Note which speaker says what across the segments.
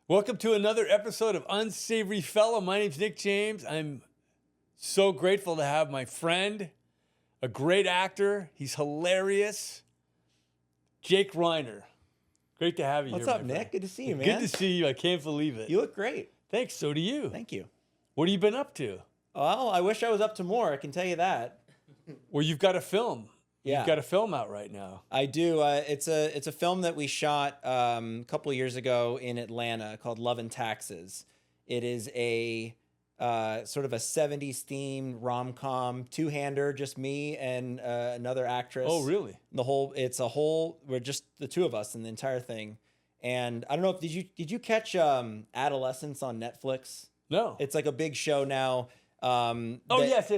Speaker 1: Welcome to another episode of Unsavory Fellow. My name's Nick James. I'm so grateful to have my friend, a great actor. He's hilarious, Jake Reiner. Great to have you
Speaker 2: What's
Speaker 1: here.
Speaker 2: up, Nick?
Speaker 1: Friend.
Speaker 2: Good to see you, man.
Speaker 1: Good to see you. I can't believe it.
Speaker 2: You look great.
Speaker 1: Thanks. So do you.
Speaker 2: Thank you.
Speaker 1: What have you been up to?
Speaker 2: Well, I wish I was up to more. I can tell you that.
Speaker 1: Well, you've got a film.
Speaker 2: Yeah.
Speaker 1: You've got a film out right now.
Speaker 2: I do. It's a film that we shot a couple of years ago in Atlanta called Love and Taxes. It is a sort of a 70s themed rom-com, two-hander, just me and another actress.
Speaker 1: Oh, really?
Speaker 2: We're just the two of us in the entire thing. And I don't know if did you catch Adolescence on Netflix?
Speaker 1: No.
Speaker 2: It's like a big show now.
Speaker 1: Yes.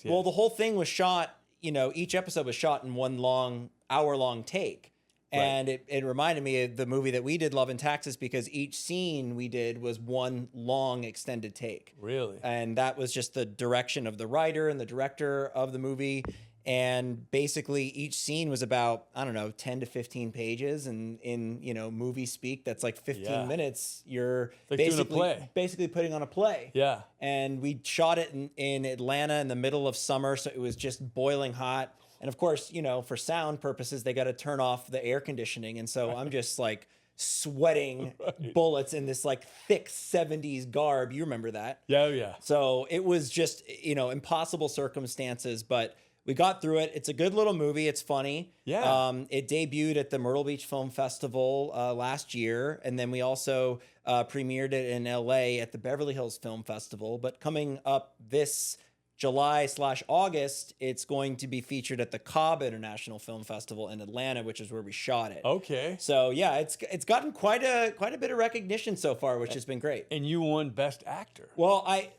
Speaker 2: Well, the whole thing was shot, each episode was shot in one hour-long take. And right. it reminded me of the movie that we did, Love and Taxes, because each scene we did was one long extended take.
Speaker 1: Really?
Speaker 2: And that was just the direction of the writer and the director of the movie. And basically each scene was about, 10 to 15 pages. And in, movie speak, that's like 15 minutes. You're
Speaker 1: like doing a play.
Speaker 2: Basically putting on a play.
Speaker 1: Yeah.
Speaker 2: And we shot it in Atlanta in the middle of summer. So it was just boiling hot. And of course, for sound purposes, they got to turn off the air conditioning. And so I'm just like sweating bullets in this like thick 70s garb. You remember that?
Speaker 1: Yeah.
Speaker 2: So it was just, impossible circumstances, but we got through it. It's a good little movie. It's funny.
Speaker 1: Yeah.
Speaker 2: It debuted at the Myrtle Beach Film Festival last year. And then we also premiered it in LA at the Beverly Hills Film Festival. But coming up this July/August, it's going to be featured at the Cobb International Film Festival in Atlanta, which is where we shot it.
Speaker 1: Okay.
Speaker 2: So yeah, it's gotten quite a bit of recognition so far, which has been great.
Speaker 1: And you won Best Actor.
Speaker 2: Well, I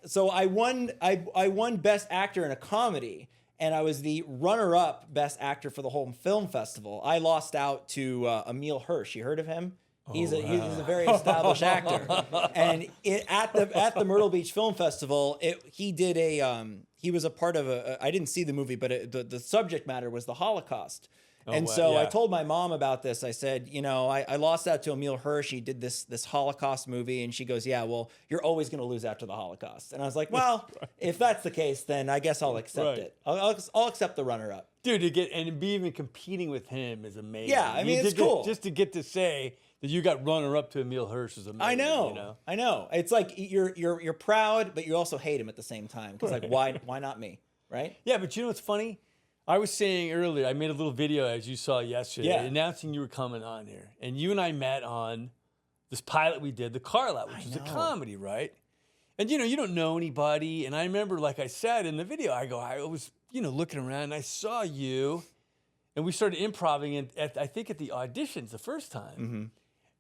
Speaker 2: won Best Actor in a comedy, and I was the runner-up Best Actor for the whole film festival. I lost out to Emile Hirsch. You heard of him? He's a very established actor, and at the Myrtle Beach Film Festival, he was a part of I didn't see the movie, but the subject matter was the Holocaust. I told my mom about this. I said, I lost out to Emile Hirsch. He did this Holocaust movie, and she goes, yeah, well, you're always going to lose after the Holocaust. And I was like, well, if that's the case, then I guess I'll accept it. I'll accept the runner-up.
Speaker 1: Dude, to be even competing with him is amazing.
Speaker 2: Yeah, I mean, it's cool.
Speaker 1: Just to get to say that you got runner-up to Emile Hirsch is amazing.
Speaker 2: I know. It's like you're proud, but you also hate him at the same time. Because like, why not me, right?
Speaker 1: Yeah, but you know what's funny? I was saying earlier, I made a little video, as you saw yesterday, announcing you were coming on here. And you and I met on this pilot we did, The Car Lot, which is a comedy, right? And, you don't know anybody. And I remember, like I said in the video, I was, looking around, and I saw you. And we started improvising at the auditions the first time.
Speaker 2: Mm-hmm.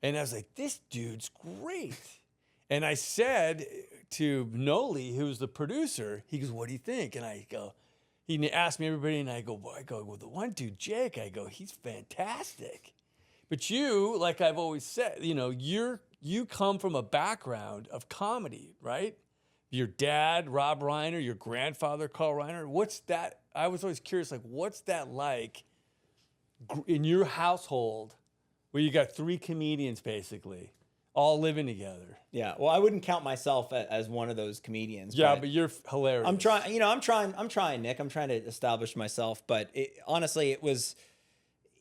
Speaker 1: And I was like, this dude's great. And I said to Noli, who's the producer, he goes, what do you think? And I go, he asked me everybody, and I go, well, the one dude, Jake, he's fantastic. But you, like I've always said, you come from a background of comedy, right? Your dad, Rob Reiner, your grandfather, Carl Reiner. What's that? I was always curious, like, what's that like in your household where you got three comedians basically all living together?
Speaker 2: Yeah. Well, I wouldn't count myself as one of those comedians.
Speaker 1: Yeah, but you're hilarious.
Speaker 2: I'm trying, I'm trying, Nick. I'm trying to establish myself. But honestly,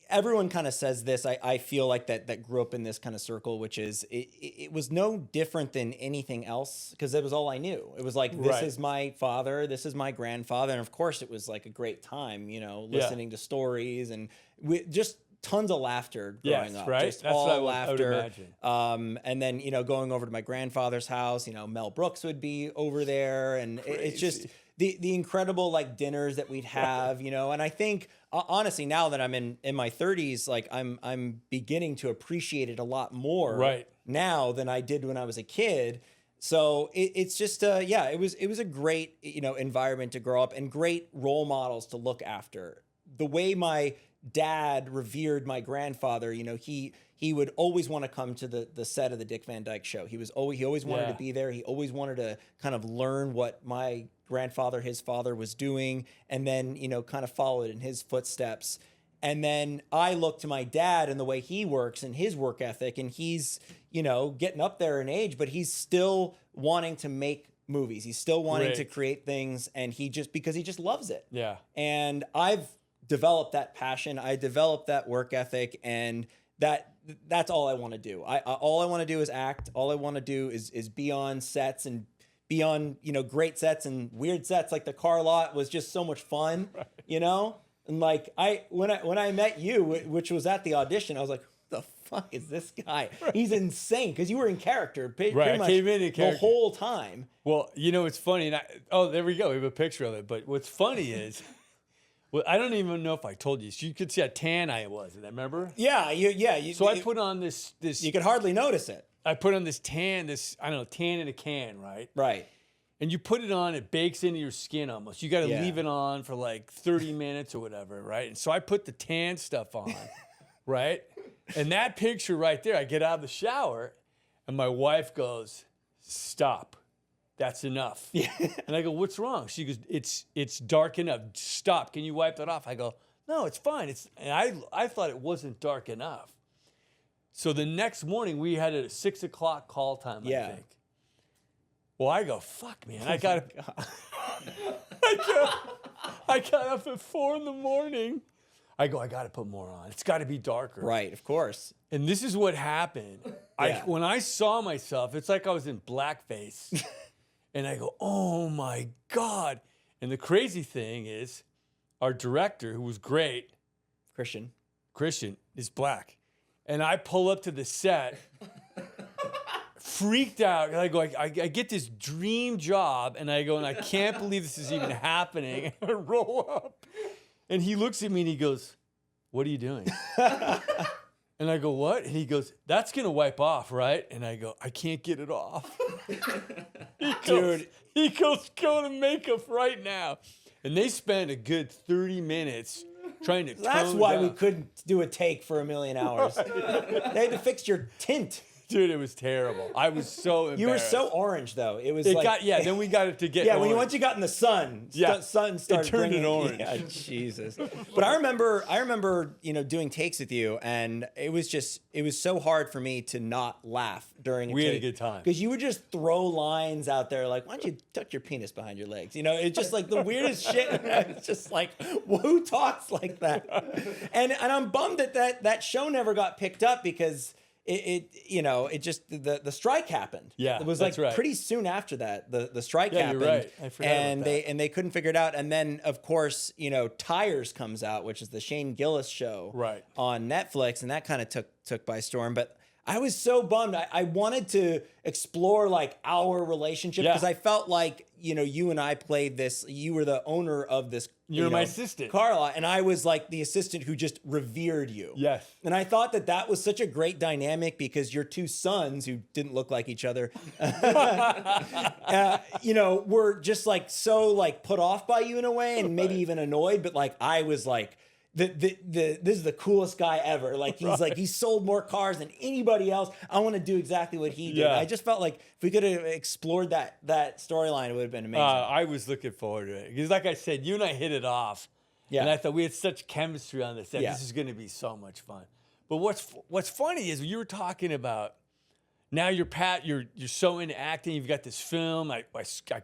Speaker 2: everyone kind of says this. I feel like that grew up in this kind of circle, which is it was no different than anything else because it was all I knew. It was like, this is my father, this is my grandfather. And of course it was like a great time, listening to stories and just tons of laughter growing up.
Speaker 1: Right?
Speaker 2: Just
Speaker 1: That's
Speaker 2: all
Speaker 1: what I would imagine.
Speaker 2: And then, going over to my grandfather's house, Mel Brooks would be over there. And it's just the incredible like dinners that we'd have, and I think honestly, now that I'm in my 30s, like I'm beginning to appreciate it a lot more now than I did when I was a kid. So it's just, it was a great, environment to grow up and great role models to look after. The way my dad revered my grandfather, he would always want to come to the set of the Dick Van Dyke Show. He always wanted to be there. He always wanted to kind of learn what my grandfather, his father, was doing, and then kind of followed in his footsteps. And then I look to my dad and the way he works and his work ethic, and he's, you know, getting up there in age, but he's still wanting to make movies. He's still wanting to create things, and because he just loves it.
Speaker 1: Yeah.
Speaker 2: And I've developed that passion. I developed that work ethic, and that's all I want to do. All I want to do is act. All I want to do is be on sets and be on, you know, great sets and weird sets. Like the car lot was just so much fun, you know? And like when I met you, which was at the audition, I was like, who the fuck is this guy? He's insane, because you were in character pretty much
Speaker 1: I came in character
Speaker 2: the whole time.
Speaker 1: Well, you know, it's funny. And there we go. We have a picture of it. But what's funny is, well, I don't even know if I told you. So you could see how tan I was. Remember?
Speaker 2: Yeah,
Speaker 1: So I put on this.
Speaker 2: You could hardly notice it.
Speaker 1: I put on this tan in a can, right?
Speaker 2: Right.
Speaker 1: And you put it on, it bakes into your skin almost. You got to leave it on for like 30 minutes or whatever, right? And so I put the tan stuff on, right? And that picture right there, I get out of the shower, and my wife goes, "Stop. That's enough."
Speaker 2: Yeah.
Speaker 1: And I go, "What's wrong?" She goes, "It's dark enough. Stop. Can you wipe that off?" I go, "No, it's fine." And I thought it wasn't dark enough. So the next morning, we had a 6 o'clock call time, I think. Well, I go, fuck, man. I got up at 4 a.m. I go, I got to put more on. It's got to be darker.
Speaker 2: Right, of course.
Speaker 1: And this is what happened. When I saw myself, it's like I was in blackface. And I go, oh, my God. And the crazy thing is, our director, who was great,
Speaker 2: Christian,
Speaker 1: is black. And I pull up to the set, freaked out. And I go, I get this dream job, and I go, and I can't believe this is even happening. And I roll up, and he looks at me and he goes, "What are you doing?" And I go, "What?" And he goes, "That's gonna wipe off, right?" And I go, "I can't get it off." He goes, "Go to makeup right now." And they spent a good 30 minutes trying to.
Speaker 2: That's why we couldn't do a take for 1,000,000 hours. They had to fix your tint.
Speaker 1: Dude, it was terrible. I was so embarrassed.
Speaker 2: You were so orange, though. It was
Speaker 1: then we got it to get orange.
Speaker 2: Once you got in the sun, sun started
Speaker 1: it turned
Speaker 2: bringing,
Speaker 1: it orange.
Speaker 2: Yeah, Jesus. But I remember, you know, doing takes with you, and it was so hard for me to not laugh during a take.
Speaker 1: We had a good time.
Speaker 2: Because you would just throw lines out there like, why don't you tuck your penis behind your legs? You know, it's just like the weirdest shit. It's just like, who talks like that? And I'm bummed that show never got picked up, because the strike happened.
Speaker 1: Yeah,
Speaker 2: it was
Speaker 1: that's
Speaker 2: like
Speaker 1: right.
Speaker 2: Pretty soon after that, the strike happened.
Speaker 1: You're right. I forgot about that.
Speaker 2: They couldn't figure it out. And then, of course, you know, Tires comes out, which is the Shane Gillis show, on Netflix, and that kind of took by storm. But I was so bummed. I wanted to explore like our relationship, because I felt like, you know, you and I played this. You were the owner of this.
Speaker 1: You're my assistant,
Speaker 2: Carla, and I was like the assistant who just revered you.
Speaker 1: Yes.
Speaker 2: And I thought that was such a great dynamic, because your two sons, who didn't look like each other, you know, were just like so like put off by you in a way, and maybe even annoyed. But like I was like, this is the coolest guy ever. Like he sold more cars than anybody else. I want to do exactly what he did.
Speaker 1: Yeah.
Speaker 2: I just felt like if we could have explored that storyline, it would have been amazing.
Speaker 1: I was looking forward to it, because, like I said, you and I hit it off. Yeah. And I thought we had such chemistry on this. This is going to be so much fun. But what's funny is, you were talking about, now you're so into acting. You've got this film. I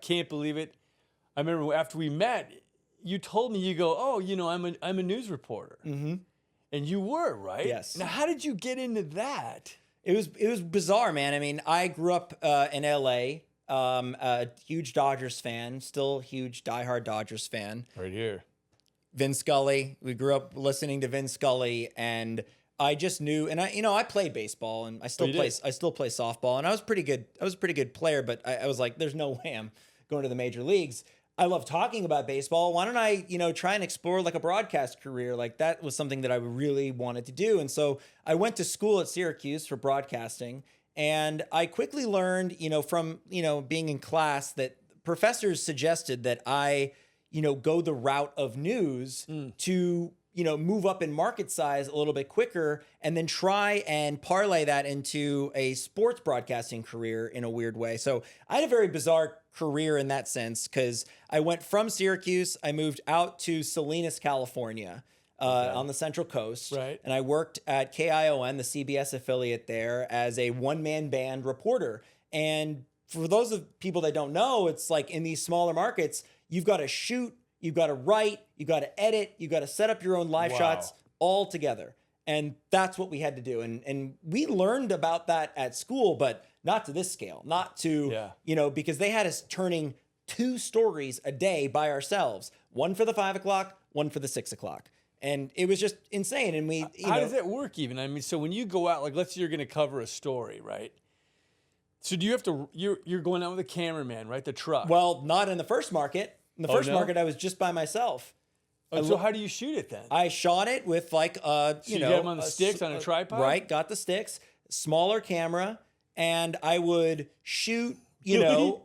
Speaker 1: can't believe it. I remember after we met, you told me, you go, "Oh, you know, I'm a news reporter." Mm-hmm. And you were, right?
Speaker 2: Yes.
Speaker 1: Now, how did you get into that?
Speaker 2: It was bizarre, man. I mean, I grew up in LA, a huge Dodgers fan, still huge diehard Dodgers fan.
Speaker 1: Right here.
Speaker 2: Vin Scully. We grew up listening to Vin Scully, and I just knew, and I played baseball, and I still play softball, and I was pretty good. I was a pretty good player, but I was like, there's no way I'm going to the major leagues. I love talking about baseball. Why don't I, you know, try and explore like a broadcast career? Like that was something that I really wanted to do. And so I went to school at Syracuse for broadcasting, and I quickly learned, you know, from, you know, being in class, that professors suggested that I, you know, go the route of news to, you know, move up in market size a little bit quicker, and then try and parlay that into a sports broadcasting career in a weird way. So I had a very bizarre career in that sense, because I went from Syracuse, I moved out to Salinas, California, on the Central Coast.
Speaker 1: Right.
Speaker 2: And I worked at KION, the CBS affiliate there, as a one-man band reporter. And for those of people that don't know, it's like in these smaller markets, you've got to shoot, you've got to write, you've got to edit, you've got to set up your own live shots all together. And that's what we had to do. And we learned about that at school, but not to this scale, not to, because they had us turning 2 stories a day by ourselves, one for the 5 o'clock, one for the 6 o'clock. And it was just insane. And we,
Speaker 1: how does that work even? I mean, so when you go out, like, let's say you're going to cover a story, right? So do you have to, you're going out with a cameraman, right? The truck.
Speaker 2: Well, not in the first market. In the first market, I was just by myself.
Speaker 1: So how do you shoot it then?
Speaker 2: I shot it with like,
Speaker 1: you get them on the sticks on a tripod?
Speaker 2: Right, got the sticks, smaller camera, and I would shoot,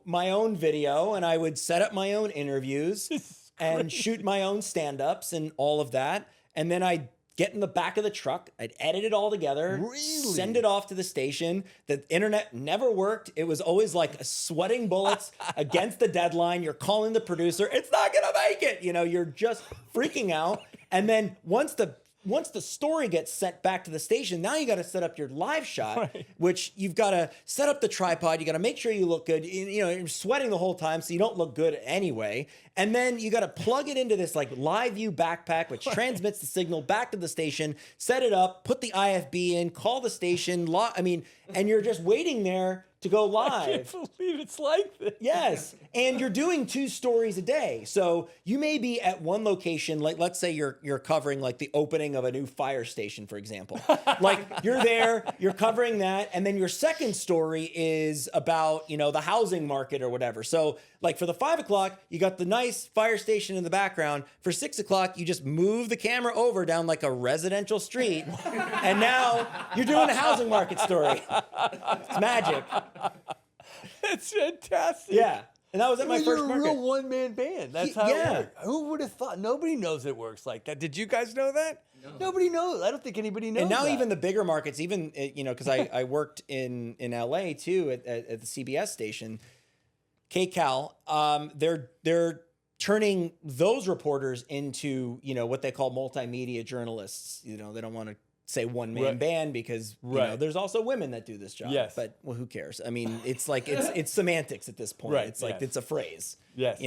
Speaker 2: my own video, and I would set up my own interviews and shoot my own stand-ups and all of that. And then I'd get in the back of the truck, I'd edit it all together, send it off to the station. The internet never worked. It was always like sweating bullets against the deadline. You're calling the producer, it's not gonna make it. You're just freaking out. And then once the story gets sent back to the station, now you got to set up your live shot, which you've got to set up the tripod. You got to make sure you look good. You're sweating the whole time, so you don't look good anyway. And then you got to plug it into this like live view backpack, which transmits the signal back to the station, set it up, put the IFB in, call the station. And you're just waiting there to go live.
Speaker 1: I can't believe it's like this.
Speaker 2: Yes. And you're doing 2 stories a day. So you may be at one location, like let's say you're covering like the opening of a new fire station, for example. Like you're there, you're covering that, and then your second story is about, the housing market or whatever. So like for the 5 o'clock, you got the nice fire station in the background. For 6 o'clock, you just move the camera over down like a residential street. And now you're doing a housing market story. It's magic.
Speaker 1: It's fantastic.
Speaker 2: Yeah. And that was at my first
Speaker 1: You're
Speaker 2: market.
Speaker 1: a real one-man band. That's how it works. Who would have thought? Nobody knows it works like that. Did you guys know that? No. Nobody knows. I don't think anybody knows.
Speaker 2: And now
Speaker 1: that.
Speaker 2: even the bigger markets, even, because I worked in LA too at the CBS station, KCAL, they're turning those reporters into, what they call multimedia journalists. They don't want to say one-man band because there's also women that do this job.
Speaker 1: Yes.
Speaker 2: But who cares? I mean, it's like it's semantics at this point.
Speaker 1: Right.
Speaker 2: It's like it's a phrase.
Speaker 1: Yes.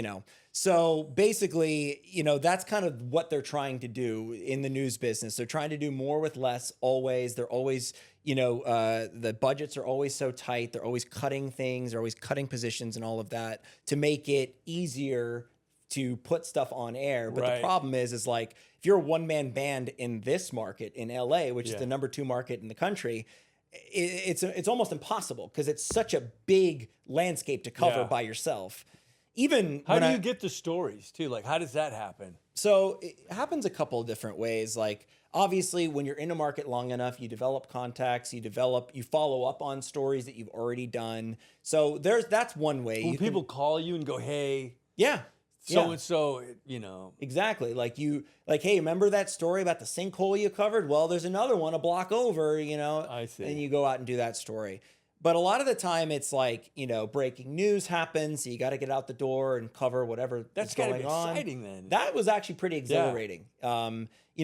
Speaker 2: So basically, that's kind of what they're trying to do in the news business. They're trying to do more with less always. They're always, the budgets are always so tight. They're always cutting things. They're always cutting positions and all of that to make it easier to put stuff on air. But the problem is like, if you're a one-man band in this market in LA, which is the number 2 market in the country, it's almost impossible because it's such a big landscape to cover by yourself. Even
Speaker 1: how do you get the stories too? Like, how does that happen?
Speaker 2: So it happens a couple of different ways. Like, obviously, when you're in a market long enough, you develop contacts, you follow up on stories that you've already done. So that's one way.
Speaker 1: When people call you and go, hey.
Speaker 2: Yeah.
Speaker 1: So-and-so,
Speaker 2: Exactly. Hey, remember that story about the sinkhole you covered? Well, there's another one a block over,
Speaker 1: I see.
Speaker 2: And you go out and do that story. But a lot of the time it's like, breaking news happens. So you got to get out the door and cover whatever
Speaker 1: that's
Speaker 2: going on.
Speaker 1: That's got to be exciting then.
Speaker 2: That was actually pretty exhilarating. Yeah.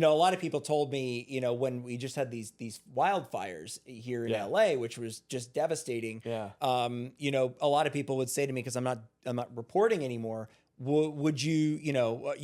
Speaker 2: A lot of people told me, when we just had these wildfires here in LA, which was just devastating.
Speaker 1: Yeah.
Speaker 2: A lot of people would say to me, because I'm not reporting anymore, would you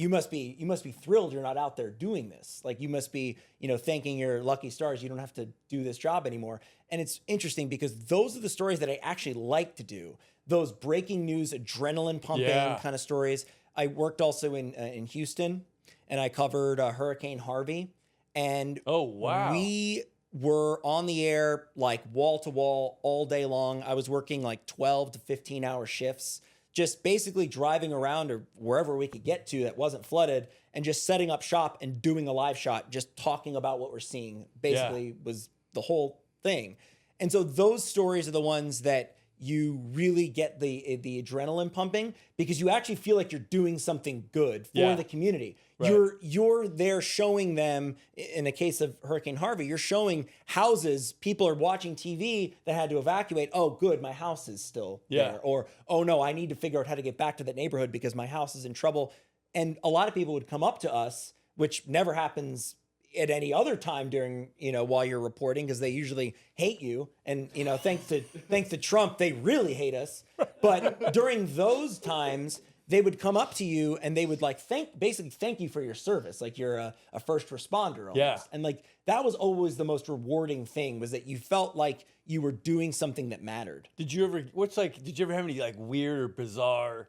Speaker 2: must be thrilled you're not out there doing this. Like you must be, thanking your lucky stars you don't have to do this job anymore. And it's interesting because those are the stories that I actually like to do. Those breaking news, adrenaline pumping kind of stories. I worked also in Houston, and I covered Hurricane Harvey. And we were on the air like wall to wall all day long. I was working like 12 to 15 hour shifts, just basically driving around or wherever we could get to that wasn't flooded and just setting up shop and doing a live shot, just talking about what we're seeing basically was the whole thing. And so those stories are the ones that you really get the adrenaline pumping because you actually feel like you're doing something good for the community. Right. You're there showing them, in the case of Hurricane Harvey, you're showing houses, people are watching TV that had to evacuate. Oh, good, my house is still there. Or, oh no, I need to figure out how to get back to that neighborhood because my house is in trouble. And a lot of people would come up to us which never happens at any other time during, while you're reporting, because they usually hate you. And, thanks to Trump, they really hate us. But during those times, they would come up to you and they would like basically thank you for your service. Like you're a first responder almost.
Speaker 1: Yeah.
Speaker 2: And like, that was always the most rewarding thing, was that you felt like you were doing something that mattered.
Speaker 1: Did you ever have any like weird or bizarre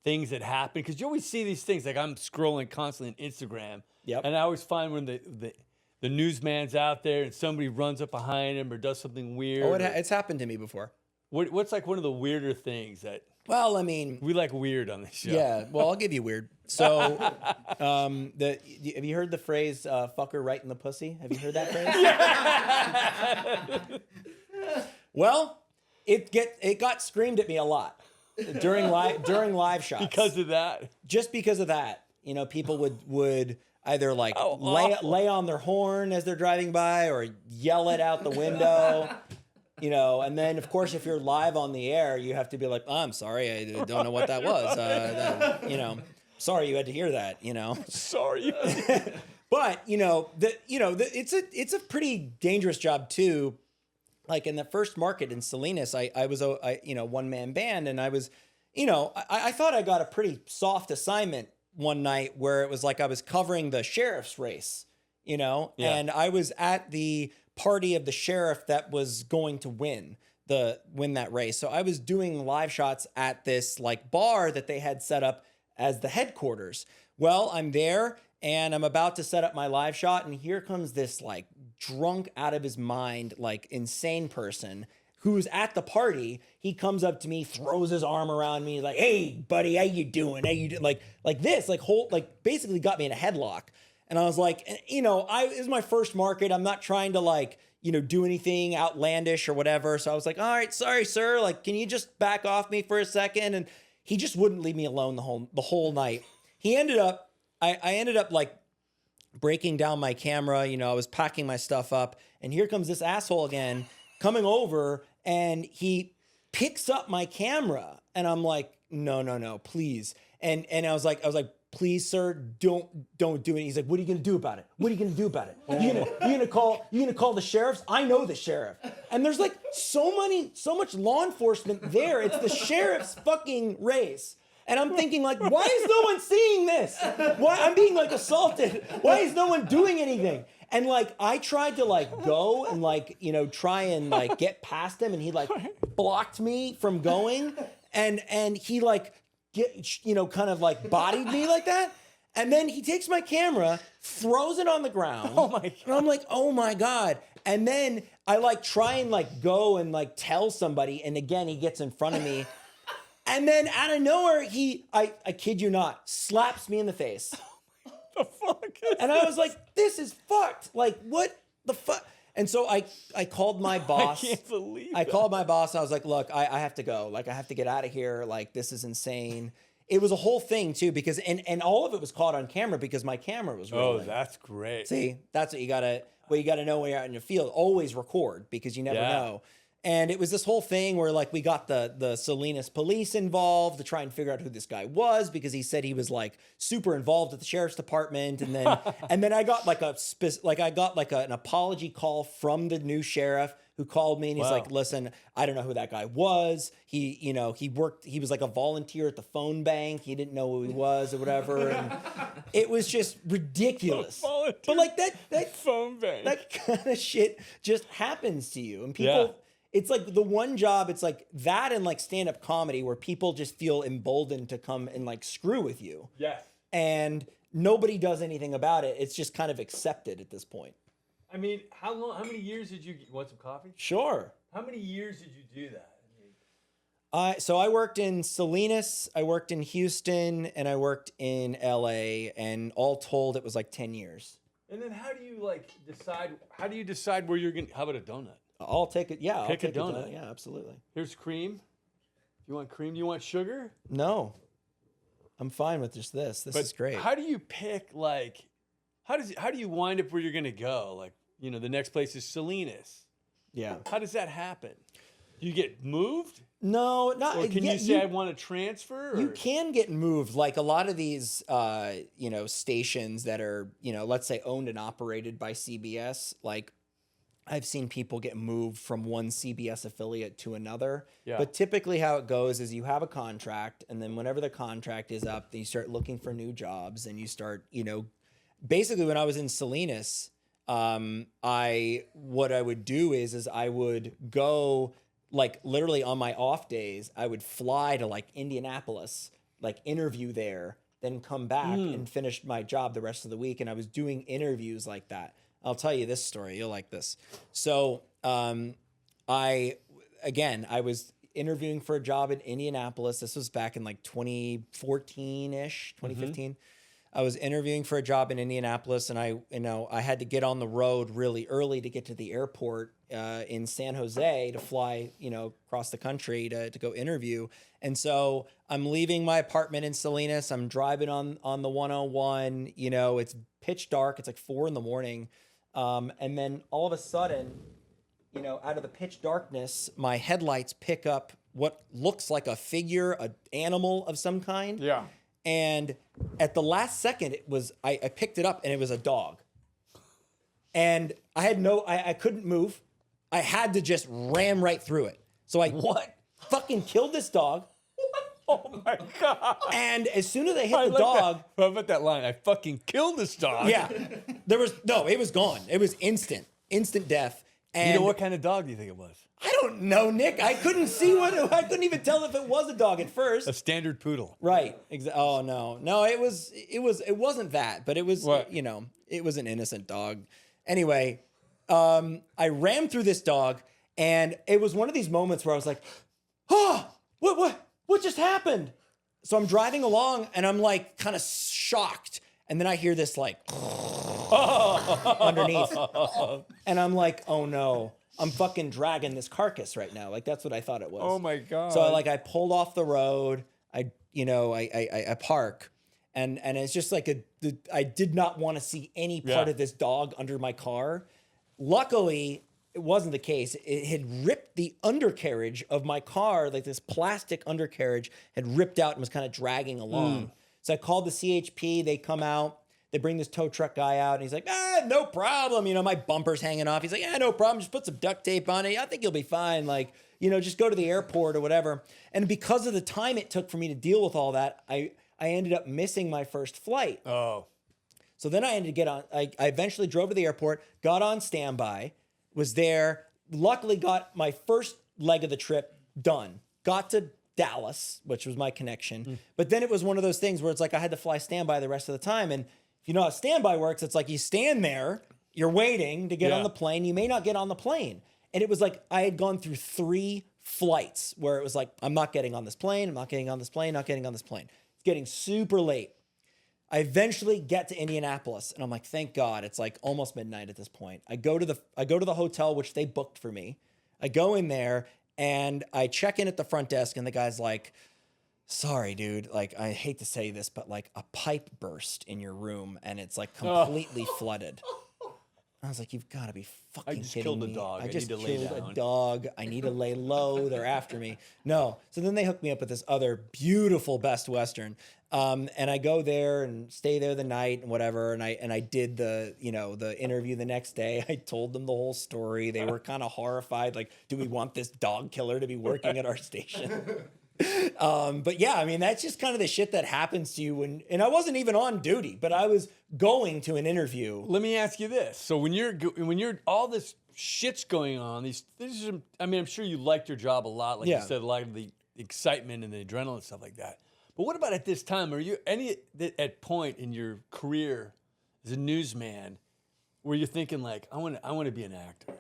Speaker 1: things that happen? Because you always see these things, like I'm scrolling constantly on Instagram.
Speaker 2: Yep.
Speaker 1: And I always find when the newsman's out there and somebody runs up behind him or does something weird.
Speaker 2: Oh, it's happened to me before.
Speaker 1: What's like one of the weirder things that...
Speaker 2: Well, I mean...
Speaker 1: We like weird on this show.
Speaker 2: Yeah, well, I'll give you weird. So, have you heard the phrase, fucker right in the pussy? Have you heard that phrase? Well, it got screamed at me a lot during live shots.
Speaker 1: Because of that?
Speaker 2: Just because of that. People would either like lay on their horn as they're driving by or yell it out the window. And then of course, if you're live on the air, you have to be like, I'm sorry, I don't know what that was. Sorry you had to hear that.
Speaker 1: Sorry.
Speaker 2: But it's a pretty dangerous job too. Like in the first market in Salinas, I was a one-man band, and I was, I thought I got a pretty soft assignment one night where it was like I was covering the sheriff's race, and I was at the party of the sheriff that was going to win that race. So I was doing live shots at this like bar that they had set up as the headquarters. Well, I'm there and I'm about to set up my live shot, and here comes this like drunk out of his mind, like insane person who's at the party. He comes up to me, throws his arm around me, like, "Hey, buddy, how you doing? How you doing?" Like this, basically got me in a headlock. And I was like, this is my first market. I'm not trying to do anything outlandish or whatever. So I was like, all right, sorry, sir. Like, can you just back off me for a second? And he just wouldn't leave me alone the whole night. I ended up like breaking down my camera. I was packing my stuff up, and here comes this asshole again coming over, and he picks up my camera, and I'm like, no, please. And I was like, please, sir, don't do it. He's like, what are you gonna do about it? What are you gonna do about it? You gonna call the sheriffs? I know the sheriff. And there's like so much law enforcement there. It's the sheriff's fucking race. And I'm thinking like, why is no one seeing this? Why I'm being like assaulted? Why is no one doing anything? And like I tried to like go and like, try and like get past him, and he like blocked me from going, and he like kind of like bodied me like that. And then he takes my camera, throws it on the ground.
Speaker 1: Oh my God.
Speaker 2: And I'm like, oh my God. And then I like try and like go and like tell somebody. And again, he gets in front of me. And then out of nowhere, I kid you not, slaps me in the face.
Speaker 1: The fuck?
Speaker 2: And I was like, this is fucked. Like, what the fuck? And so I called my boss.
Speaker 1: I can't believe
Speaker 2: I called my boss. I was like, look, I have to go. Like, I have to get out of here. Like, this is insane. It was a whole thing too, because and all of it was caught on camera because my camera was rolling.
Speaker 1: Oh, that's great.
Speaker 2: See, that's what you gotta know when you're out in your field. Always record, because you never know. And it was this whole thing where like we got the Salinas police involved to try and figure out who this guy was, because he said he was like super involved at the sheriff's department. And then I got like an apology call from the new sheriff, who called me, and he's like, listen, I don't know who that guy was. He was like a volunteer at the phone bank. He didn't know who he was or whatever. And it was just ridiculous. But like that
Speaker 1: phone bank,
Speaker 2: that kind of shit just happens to you. And people, it's like the one job, it's like that and like stand-up comedy where people just feel emboldened to come and like screw with you.
Speaker 1: Yes.
Speaker 2: And nobody does anything about it. It's just kind of accepted at this point.
Speaker 1: I mean, how many years did you want some coffee?
Speaker 2: Sure.
Speaker 1: How many years did you do that?
Speaker 2: So I worked in Salinas, I worked in Houston, and I worked in LA, and all told it was like 10 years.
Speaker 1: And then how do you decide where you're going to, how about a donut?
Speaker 2: I'll take it. Yeah.
Speaker 1: Pick
Speaker 2: I'll take
Speaker 1: a donut.
Speaker 2: Yeah, absolutely.
Speaker 1: Here's cream. You want cream? You want sugar?
Speaker 2: No. I'm fine with just this. This is great.
Speaker 1: How do you pick, like, how do you wind up where you're going to go? Like, the next place is Salinas.
Speaker 2: Yeah.
Speaker 1: How does that happen? You get moved?
Speaker 2: No, not.
Speaker 1: Or can you say I want to transfer? Or?
Speaker 2: You can get moved. Like a lot of these, stations that are, let's say owned and operated by CBS. Like I've seen people get moved from one CBS affiliate to another.
Speaker 1: Yeah.
Speaker 2: But typically how it goes is you have a contract, and then whenever the contract is up, then you start looking for new jobs, and you start, basically when I was in Salinas, what I would do is I would go, like literally on my off days, I would fly to like Indianapolis, like interview there, then come back and finish my job the rest of the week. And I was doing interviews like that. I'll tell you this story. You'll like this. So I was interviewing for a job in Indianapolis. This was back in like 2014-ish, 2015. I was interviewing for a job in Indianapolis, and I had to get on the road really early to get to the airport in San Jose to fly, across the country to go interview. And so I'm leaving my apartment in Salinas. I'm driving on the 101. It's pitch dark. It's like 4 a.m. And then all of a sudden, out of the pitch darkness, my headlights pick up what looks like a figure, an animal of some kind.
Speaker 1: Yeah.
Speaker 2: And at the last second, I picked it up, and it was a dog. And I couldn't move. I had to just ram right through it. So I fucking killed this dog.
Speaker 1: Oh my God.
Speaker 2: And as soon as I hit the dog.
Speaker 1: How about that line? I fucking killed this dog.
Speaker 2: Yeah. It was gone. It was instant death. And
Speaker 1: what kind of dog do you think it was?
Speaker 2: I don't know, Nick. I couldn't couldn't even tell if it was a dog at first.
Speaker 1: A standard poodle.
Speaker 2: Right. Oh no, it wasn't that, but it was, it was an innocent dog. Anyway, I rammed through this dog, and it was one of these moments where I was like, what just happened? So I'm driving along, and I'm like kind of shocked. And then I hear this like underneath. And I'm like, oh no, I'm fucking dragging this carcass right now. Like that's what I thought it was.
Speaker 1: Oh my God.
Speaker 2: So I pulled off the road. I park. And it's just like I did not want to see any part of this dog under my car. Luckily, it wasn't the case. It had ripped the undercarriage of my car, like this plastic undercarriage had ripped out and was kind of dragging along. So I called the CHP. They come out. They bring this tow truck guy out, and he's like, no problem. My bumper's hanging off. He's like, no problem. Just put some duct tape on it. I think you'll be fine. Like, just go to the airport or whatever. And because of the time it took for me to deal with all that, I ended up missing my first flight.
Speaker 1: Oh.
Speaker 2: So then I eventually drove to the airport, got on standby, was there, luckily got my first leg of the trip done. Got to Dallas, which was my connection. But then it was one of those things where it's like I had to fly standby the rest of the time. And if you know how standby works, it's like you stand there, you're waiting to get on the plane. You may not get on the plane. And it was like I had gone through 3 flights where it was like, I'm not getting on this plane. I'm not getting on this plane, not getting on this plane. It's getting super late. I eventually get to Indianapolis, and I'm like, thank God, it's like almost midnight at this point. I go to the hotel, which they booked for me. I go in there, and I check in at the front desk, and the guy's like, sorry, dude, like, I hate to say this, but like a pipe burst in your room, and it's like completely flooded. I was like, you've got to be fucking kidding me.
Speaker 1: I just killed a dog.
Speaker 2: I just
Speaker 1: need to lay
Speaker 2: killed
Speaker 1: down.
Speaker 2: a dog. I need to lay low. They're after me. No. So then they hooked me up with this other beautiful Best Western. And I go there and stay there the night and whatever. And I did the interview the next day. I told them the whole story. They were kind of horrified. Like, do we want this dog killer to be working at our station? But yeah, I mean, that's just kind of the shit that happens to you and I wasn't even on duty, but I was going to an interview.
Speaker 1: Let me ask you this. So when you're all this shit's going on, I'm sure you liked your job a lot. Like you said, a lot of the excitement and the adrenaline and stuff like that. But what about at this time? Are you at point in your career as a newsman where you're thinking like, I want to be an actor?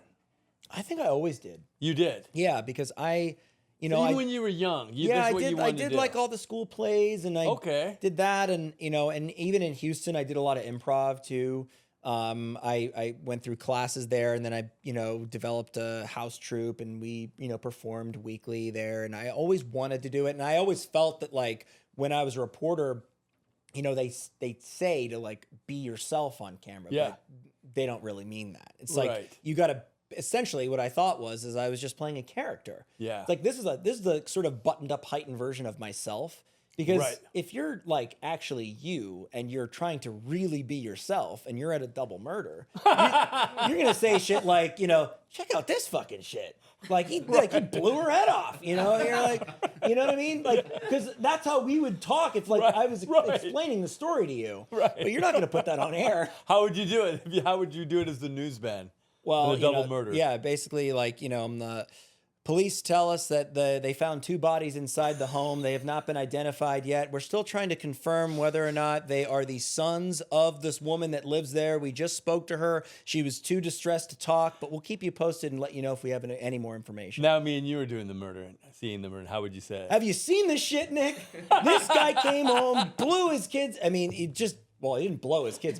Speaker 2: I think I always did.
Speaker 1: You did?
Speaker 2: Yeah, because
Speaker 1: even when you were young,
Speaker 2: I did like all the school plays, and I did that, and and even in Houston, I did a lot of improv too. I went through classes there, and then I developed a house troupe, and we performed weekly there, and I always wanted to do it, and I always felt that like when I was a reporter, they say to like be yourself on camera, but they don't really mean that. It's like you got to essentially what I thought is I was just playing a character.
Speaker 1: Yeah.
Speaker 2: It's like this is the sort of buttoned up, heightened version of myself. Because
Speaker 1: Right.
Speaker 2: if you're like actually you and you're trying to really be yourself and you're at a double murder, you're gonna say shit like, check out this fucking shit. Like he blew her head off, And you're like, you know what I mean? Like, because that's how we would talk if like I was explaining the story to you.
Speaker 1: Right.
Speaker 2: But you're not gonna put that on air.
Speaker 1: How would you do it? How would you do it as the newsman?
Speaker 2: Well,
Speaker 1: the double murder.
Speaker 2: Yeah, basically, like the police tell us that they found 2 bodies inside the home. They have not been identified yet. We're still trying to confirm whether or not they are the sons of this woman that lives there. We just spoke to her. She was too distressed to talk, but we'll keep you posted and let you know if we have any more information.
Speaker 1: Now, me and you were doing the murder, seeing the murder. How would you say it?
Speaker 2: Have you seen this shit, Nick? This guy came home, blew his kids. I mean, he didn't blow his kids.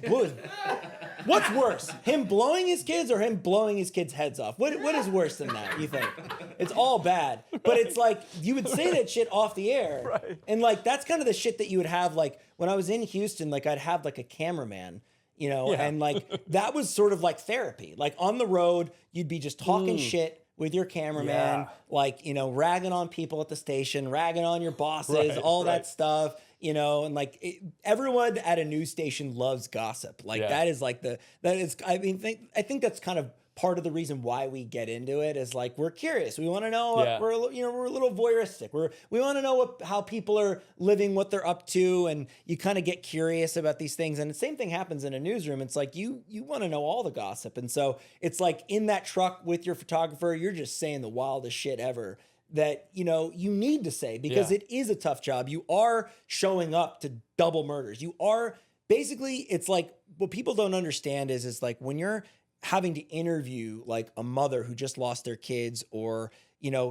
Speaker 2: What's worse, him blowing his kids or him blowing his kids' heads off? What is worse than that, you think? It's all bad. But it's like, you would say that shit off the air.
Speaker 1: Right.
Speaker 2: And like, that's kind of the shit that you would have, like, when I was in Houston, like, I'd have like a cameraman, and like, that was sort of like therapy. Like, on the road, you'd be just talking shit with your cameraman, like, ragging on people at the station, ragging on your bosses, all that stuff. And like everyone at a news station loves gossip. Like I think that's kind of part of the reason why we get into it is like, we're curious. We want to know, we're a little voyeuristic. We want to know how people are living, what they're up to. And you kind of get curious about these things. And the same thing happens in a newsroom. It's like, you want to know all the gossip. And so it's like in that truck with your photographer, you're just saying the wildest shit ever that, you need to say, because it is a tough job. You are showing up to double murders. You are basically, it's like, what people don't understand is like when you're having to interview like a mother who just lost their kids or,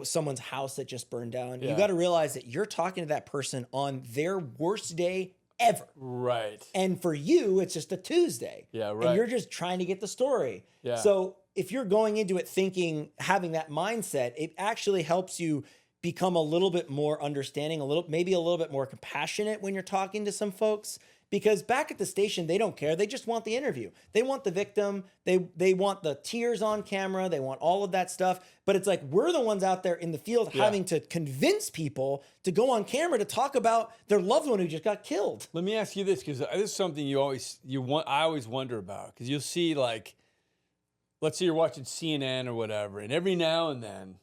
Speaker 2: someone's house that just burned down, you got to realize that you're talking to that person on their worst day ever.
Speaker 1: Right.
Speaker 2: And for you, it's just a Tuesday.
Speaker 1: Yeah, right.
Speaker 2: And you're just trying to get the story.
Speaker 1: Yeah.
Speaker 2: So if you're going into it having that mindset, it actually helps you become a little bit more understanding, maybe a little bit more compassionate when you're talking to some folks. Because back at the station, they don't care. They just want the interview. They want the victim. They want the tears on camera. They want all of that stuff. But it's like, we're the ones out there in the field having to convince people to go on camera to talk about their loved one who just got killed.
Speaker 1: Let me ask you this, because this is something I always wonder about. Because you'll see, like, let's say you're watching CNN or whatever, and every now and then,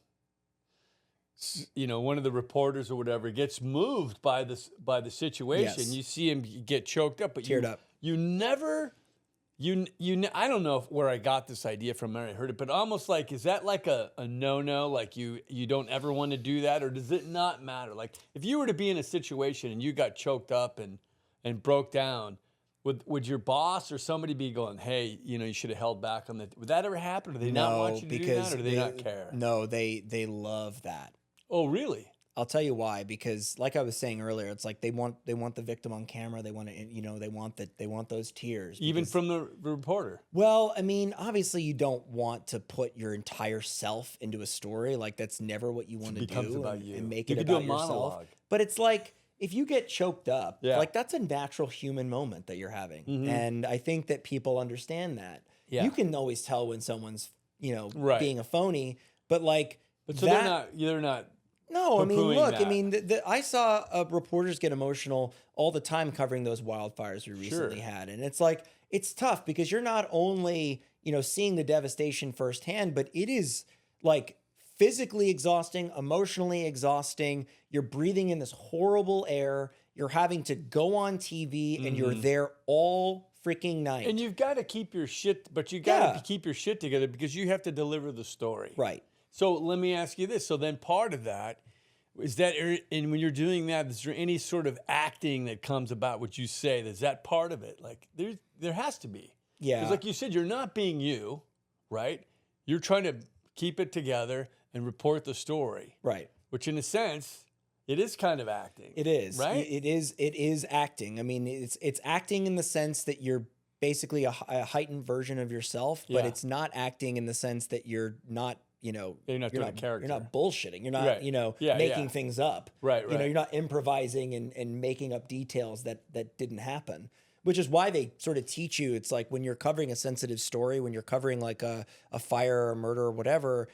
Speaker 1: one of the reporters or whatever gets moved by the situation.
Speaker 2: Yes.
Speaker 1: You see him get choked up, but
Speaker 2: Teared up.
Speaker 1: You never, I don't know where I got this idea from, where I heard it, but almost like, is that like a no-no? Like you don't ever want to do that, or does it not matter? Like if you were to be in a situation and you got choked up and broke down, would your boss or somebody be going, hey, you should have held back on that? Would that ever happen? Do they not want you to do that, or do they not care?
Speaker 2: No, they love that.
Speaker 1: Oh, really?
Speaker 2: I'll tell you why. Because, like I was saying earlier, it's like they want the victim on camera. They want to, they want those tears.
Speaker 1: Even from the reporter.
Speaker 2: Well, I mean, obviously, you don't want to put your entire self into a story. Like that's never what you want to do.
Speaker 1: About you.
Speaker 2: And make
Speaker 1: you
Speaker 2: it
Speaker 1: could
Speaker 2: about
Speaker 1: do a
Speaker 2: yourself.
Speaker 1: monologue.
Speaker 2: But it's like, if you get choked up, like that's a natural human moment that you're having. Mm-hmm. And I think that people understand that. Yeah. You can always tell when someone's, being a phony, but like,
Speaker 1: but so they're not.
Speaker 2: No, I mean, look, that. I mean, I saw reporters get emotional all the time covering those wildfires we recently had. And it's like, it's tough because you're not only, seeing the devastation firsthand, but it is like physically exhausting, emotionally exhausting. You're breathing in this horrible air. You're having to go on TV and you're there all freaking night.
Speaker 1: And you've got to keep your shit, but you got to keep your shit together because you have to deliver the story.
Speaker 2: Right.
Speaker 1: So let me ask you this. So then part of that is that, and when you're doing that, is there any sort of acting that comes about what you say? Is that part of it? Like there has to be.
Speaker 2: Yeah.
Speaker 1: Because like you said, you're not being you, right? You're trying to keep it together and report the story.
Speaker 2: Right.
Speaker 1: Which in a sense, it is kind of acting.
Speaker 2: It is.
Speaker 1: Right?
Speaker 2: It is acting. I mean, it's acting in the sense that you're basically a heightened version of yourself, but it's not acting in the sense that you're not, you're not
Speaker 1: doing a character.
Speaker 2: You're not bullshitting. You're not, making things up.
Speaker 1: Right.
Speaker 2: You're not improvising and making up details that didn't happen. which is why they sort of teach you. It's like when you're covering a sensitive story, when you're covering like a fire or a murder or whatever,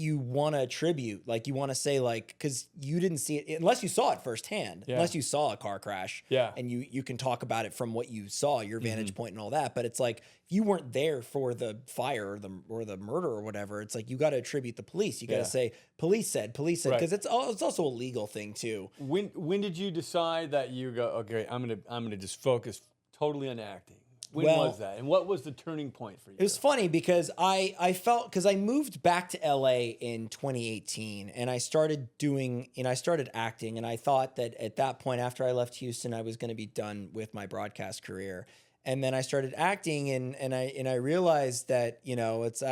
Speaker 2: you want to attribute, like you want to say like, because you didn't see it unless you saw it firsthand, unless you saw a car crash, and you can talk about it from what you saw, your vantage point and all that. But it's like if you weren't there for the fire or the murder or whatever, it's like you got to attribute the police. You got to say police said, because it's also a legal thing too.
Speaker 1: When did you decide that you go, okay, I'm gonna just focus totally on acting? When was that? And what was the turning point for you?
Speaker 2: It was funny because I felt, because I moved back to LA in 2018 and I started acting, and I thought that at that point after I left Houston, I was going to be done with my broadcast career. And then I started acting and I realized that, it's,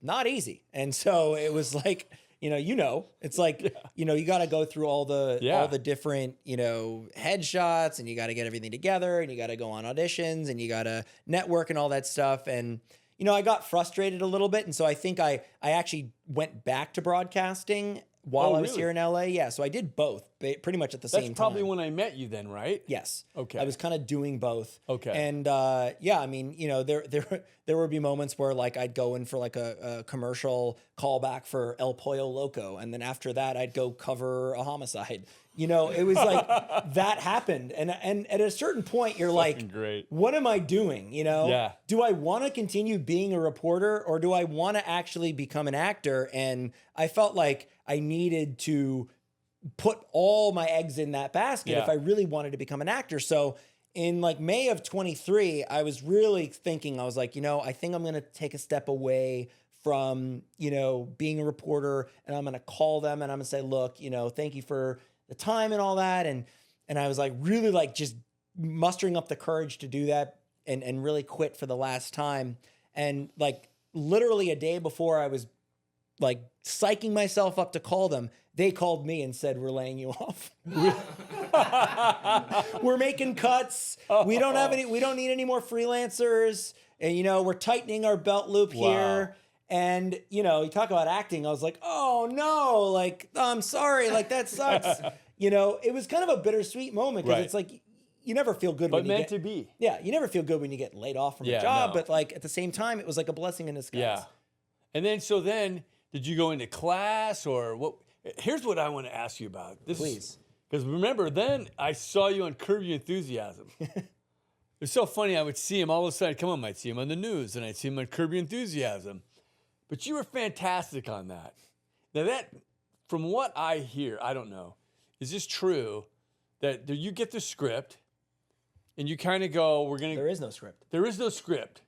Speaker 2: not easy. And so it was like, it's like, you got to go through all the different, headshots, and you got to get everything together, and you got to go on auditions, and you got to network and all that stuff. And, I got frustrated a little bit. And so I think I actually went back to broadcasting while I was here in LA. Yeah. So I did both pretty much at the same time.
Speaker 1: That's probably when I met you then, right?
Speaker 2: Yes.
Speaker 1: Okay.
Speaker 2: I was kind of doing both.
Speaker 1: Okay.
Speaker 2: And I mean, there would be moments where like I'd go in for like a commercial callback for El Pollo Loco, and then after that I'd go cover a homicide. It was like that happened. And at a certain point you're like,
Speaker 1: great.
Speaker 2: What am I doing?
Speaker 1: Yeah.
Speaker 2: Do I want to continue being a reporter, or do I want to actually become an actor? And I felt like I needed to put all my eggs in that basket if I really wanted to become an actor. So in like May of 23, I was really thinking, I was like, I think I'm going to take a step away from, being a reporter, and I'm going to call them and I'm going to say, look, thank you for the time and all that. And I was like, really like just mustering up the courage to do that and really quit for the last time. And like literally a day before I was like psyching myself up to call them, they called me and said, we're laying you off. We're making cuts. We don't need any more freelancers. And, we're tightening our belt loop here. And, you talk about acting. I was like, oh no, like, I'm sorry. Like that sucks. It was kind of a bittersweet moment because it's like, you never feel good when you
Speaker 1: meant to be.
Speaker 2: Yeah. You never feel good when you get laid off from a job, but like at the same time, it was like a blessing in disguise.
Speaker 1: Yeah. And then did you go into class or what? Here's what I want to ask you about.
Speaker 2: Please.
Speaker 1: Because remember, then I saw you on Curb Your Enthusiasm. It's so funny. I would see him all of a sudden. Come on, I'd see him on the news, and I'd see him on Curb Your Enthusiasm. But you were fantastic on that. Now that, from what I hear, I don't know, is this true that you get the script and you kind of go,
Speaker 2: There is no script.
Speaker 1: There is no script.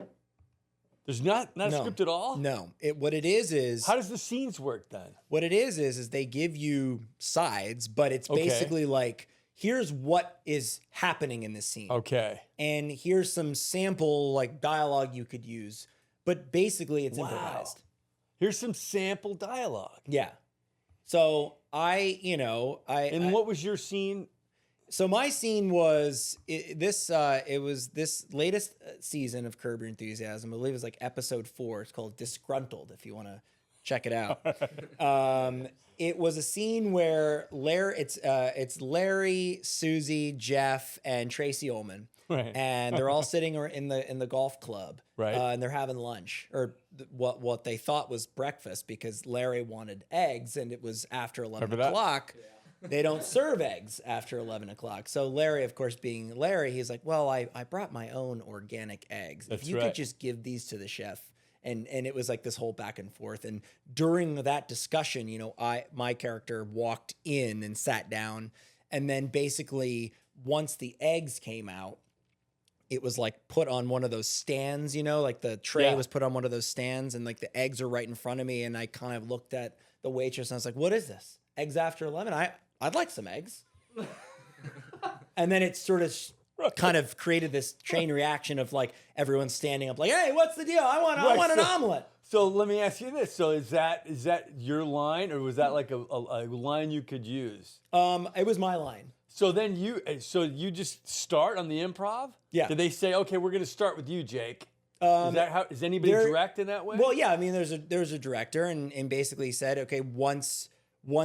Speaker 1: There's not a script at all?
Speaker 2: No. What it is
Speaker 1: how does the scenes work then?
Speaker 2: What it is they give you sides, but it's basically like, here's what is happening in this scene.
Speaker 1: Okay.
Speaker 2: And here's some sample like dialogue you could use, but basically it's improvised.
Speaker 1: Here's some sample dialogue.
Speaker 2: Yeah. So
Speaker 1: And what was your scene?
Speaker 2: So my scene was it was this latest season of Curb Your Enthusiasm. I believe it was like episode 4. It's called Disgruntled, if you want to check it out. It was a scene where it's Larry, Susie, Jeff, and Tracy Ullman.
Speaker 1: Right.
Speaker 2: And they're all sitting in the golf club.
Speaker 1: Right.
Speaker 2: And they're having lunch, or what they thought was breakfast, because Larry wanted eggs and it was after 11 o'clock. Yeah. They don't serve eggs after 11 o'clock. So Larry, of course, being Larry, he's like, well, I brought my own organic eggs. If you could just give these to the chef. And it was like this whole back and forth. And during that discussion, my character walked in and sat down. And then basically once the eggs came out, it was like put on one of those stands, like the tray was put on one of those stands, and like the eggs are right in front of me. And I kind of looked at the waitress and I was like, what is this? Eggs after 11? I'd like some eggs. And then it sort of kind of created this chain reaction of like everyone standing up like, hey, what's the deal? I want an omelet.
Speaker 1: So let me ask you this. So is that your line, or was that like a line you could use?
Speaker 2: It was my line.
Speaker 1: So then you just start on the improv?
Speaker 2: Yeah.
Speaker 1: Did they say, okay, we're going to start with you, Jake? Is anybody direct in that way?
Speaker 2: Well, yeah. I mean, there's a director, and basically said, okay, once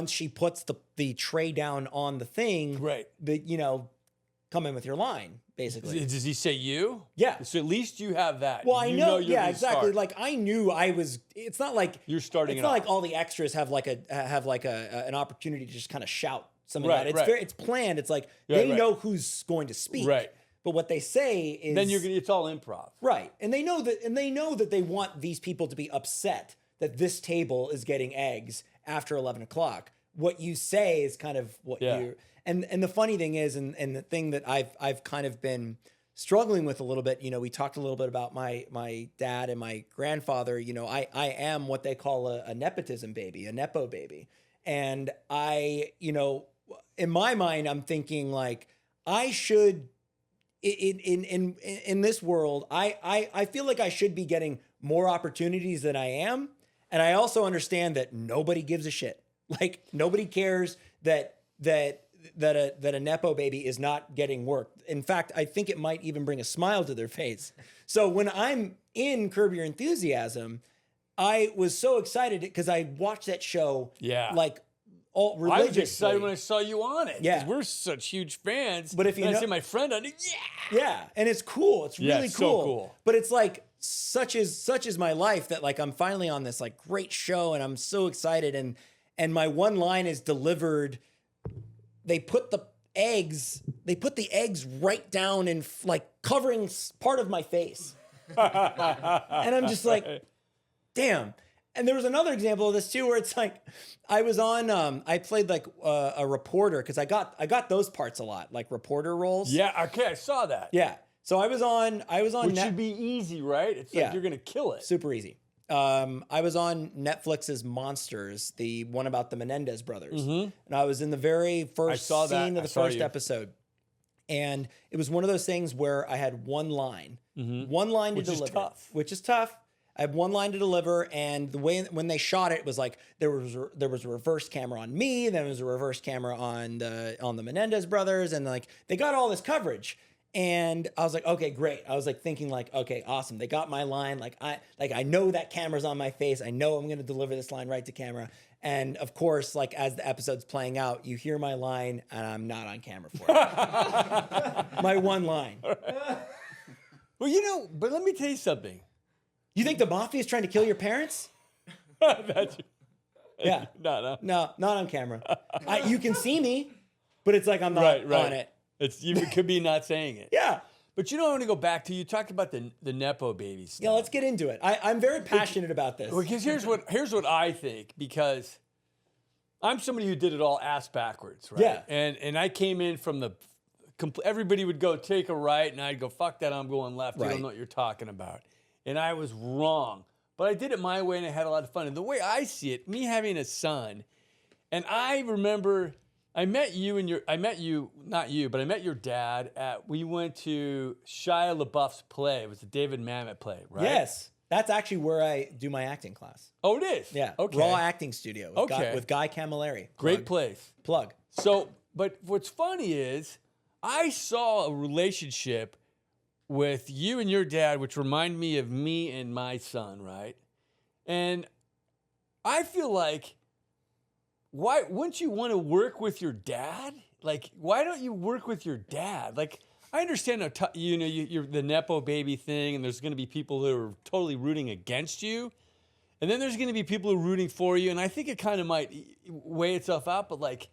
Speaker 2: she puts the tray down on the thing,
Speaker 1: right?
Speaker 2: come in with your line, basically.
Speaker 1: Does he say you?
Speaker 2: Yeah.
Speaker 1: So at least you have that.
Speaker 2: Well, I
Speaker 1: You
Speaker 2: know,
Speaker 1: you're
Speaker 2: yeah,
Speaker 1: gonna
Speaker 2: exactly.
Speaker 1: start.
Speaker 2: Like I knew I was. It's not like
Speaker 1: You're starting
Speaker 2: It's
Speaker 1: it
Speaker 2: not
Speaker 1: off.
Speaker 2: like all the extras have like an opportunity to just kind of shout something
Speaker 1: Right,
Speaker 2: out. It's
Speaker 1: right.
Speaker 2: it's planned. It's like
Speaker 1: Right,
Speaker 2: they
Speaker 1: right.
Speaker 2: know who's going to speak.
Speaker 1: Right.
Speaker 2: But what they say is
Speaker 1: Then it's all improv.
Speaker 2: right, and they know that they want these people to be upset that this table is getting eggs after 11 o'clock. What you say is kind of what
Speaker 1: Yeah.
Speaker 2: you and the funny thing is, and the thing that I've kind of been struggling with a little bit. You know, we talked a little bit about my dad and my grandfather. You know, I am what they call a nepotism baby, a nepo baby, and in my mind, I'm thinking like I should. In this world, I feel like I should be getting more opportunities than I am. And I also understand that nobody gives a shit. Like nobody cares that a nepo baby is not getting work. In fact, I think it might even bring a smile to their face. So when I'm in Curb Your Enthusiasm, I was so excited because I watched that show like all
Speaker 1: I was
Speaker 2: religiously.
Speaker 1: excited when I saw you on it.
Speaker 2: Yeah.
Speaker 1: 'Cause we're such huge fans.
Speaker 2: But if you
Speaker 1: and I
Speaker 2: know-
Speaker 1: see my friend on it,
Speaker 2: Yeah, and it's cool. It's
Speaker 1: Yeah,
Speaker 2: really
Speaker 1: it's so
Speaker 2: cool.
Speaker 1: cool.
Speaker 2: But it's like such is my life that like I'm finally on this like great show and I'm so excited and my one line is delivered. They put the eggs right down and like covering part of my face. And I'm just like, damn. And there was another example of this too, where it's like, I was on, I played like a reporter because I got those parts a lot, like reporter roles.
Speaker 1: Yeah, okay, I saw that.
Speaker 2: Yeah. So I was on
Speaker 1: Which should be easy, right? It's like
Speaker 2: Yeah.
Speaker 1: you're gonna kill it.
Speaker 2: super easy. I was on Netflix's Monsters, the one about the Menendez brothers, and I was in the very first
Speaker 1: saw that.
Speaker 2: scene of
Speaker 1: I
Speaker 2: the
Speaker 1: saw
Speaker 2: first
Speaker 1: you.
Speaker 2: episode, and it was one of those things where I had one line to
Speaker 1: Which is
Speaker 2: deliver,
Speaker 1: tough.
Speaker 2: which is tough. I had one line to deliver, and the way when they shot it was like there was a reverse camera on me, then there was a reverse camera on the Menendez brothers, and like they got all this coverage. And I was like, okay, great. I was like thinking like, okay, awesome. They got my line. I know that camera's on my face. I know I'm going to deliver this line right to camera. And of course, like as the episode's playing out, you hear my line and I'm not on camera for it. My one line.
Speaker 1: Well, but let me tell you something.
Speaker 2: You think the mafia is trying to kill your parents?
Speaker 1: That's,
Speaker 2: Yeah.
Speaker 1: no.
Speaker 2: No, not on camera. You can see me, but it's like I'm not
Speaker 1: Right.
Speaker 2: on it.
Speaker 1: You could be not saying it.
Speaker 2: Yeah.
Speaker 1: But I want to go back to you talked about the nepo baby stuff.
Speaker 2: Yeah, let's get into it. I'm very passionate about this.
Speaker 1: Because here's what I think, because I'm somebody who did it all ass backwards, right?
Speaker 2: Yeah.
Speaker 1: And I came in from everybody would go take a right, and I'd go, fuck that, I'm going left. You
Speaker 2: Right.
Speaker 1: don't know what you're talking about. And I was wrong. But I did it my way, and I had a lot of fun. And the way I see it, me having a son, and I remember I met you, not you, but I met your dad we went to Shia LaBeouf's play. It was the David Mamet play, right?
Speaker 2: Yes. That's actually where I do my acting class.
Speaker 1: Oh, it is?
Speaker 2: Yeah.
Speaker 1: Okay.
Speaker 2: Raw Acting Studio with,
Speaker 1: Okay.
Speaker 2: with Guy Camilleri.
Speaker 1: Great place.
Speaker 2: Plug.
Speaker 1: So, but what's funny is I saw a relationship with you and your dad, which remind me of me and my son, right? And I feel like, why wouldn't you want to work with your dad? Like, why don't you work with your dad? Like, I understand, you're the nepo baby thing, and there's going to be people who are totally rooting against you, and then there's going to be people who are rooting for you, and I think it kind of might weigh itself out. But like,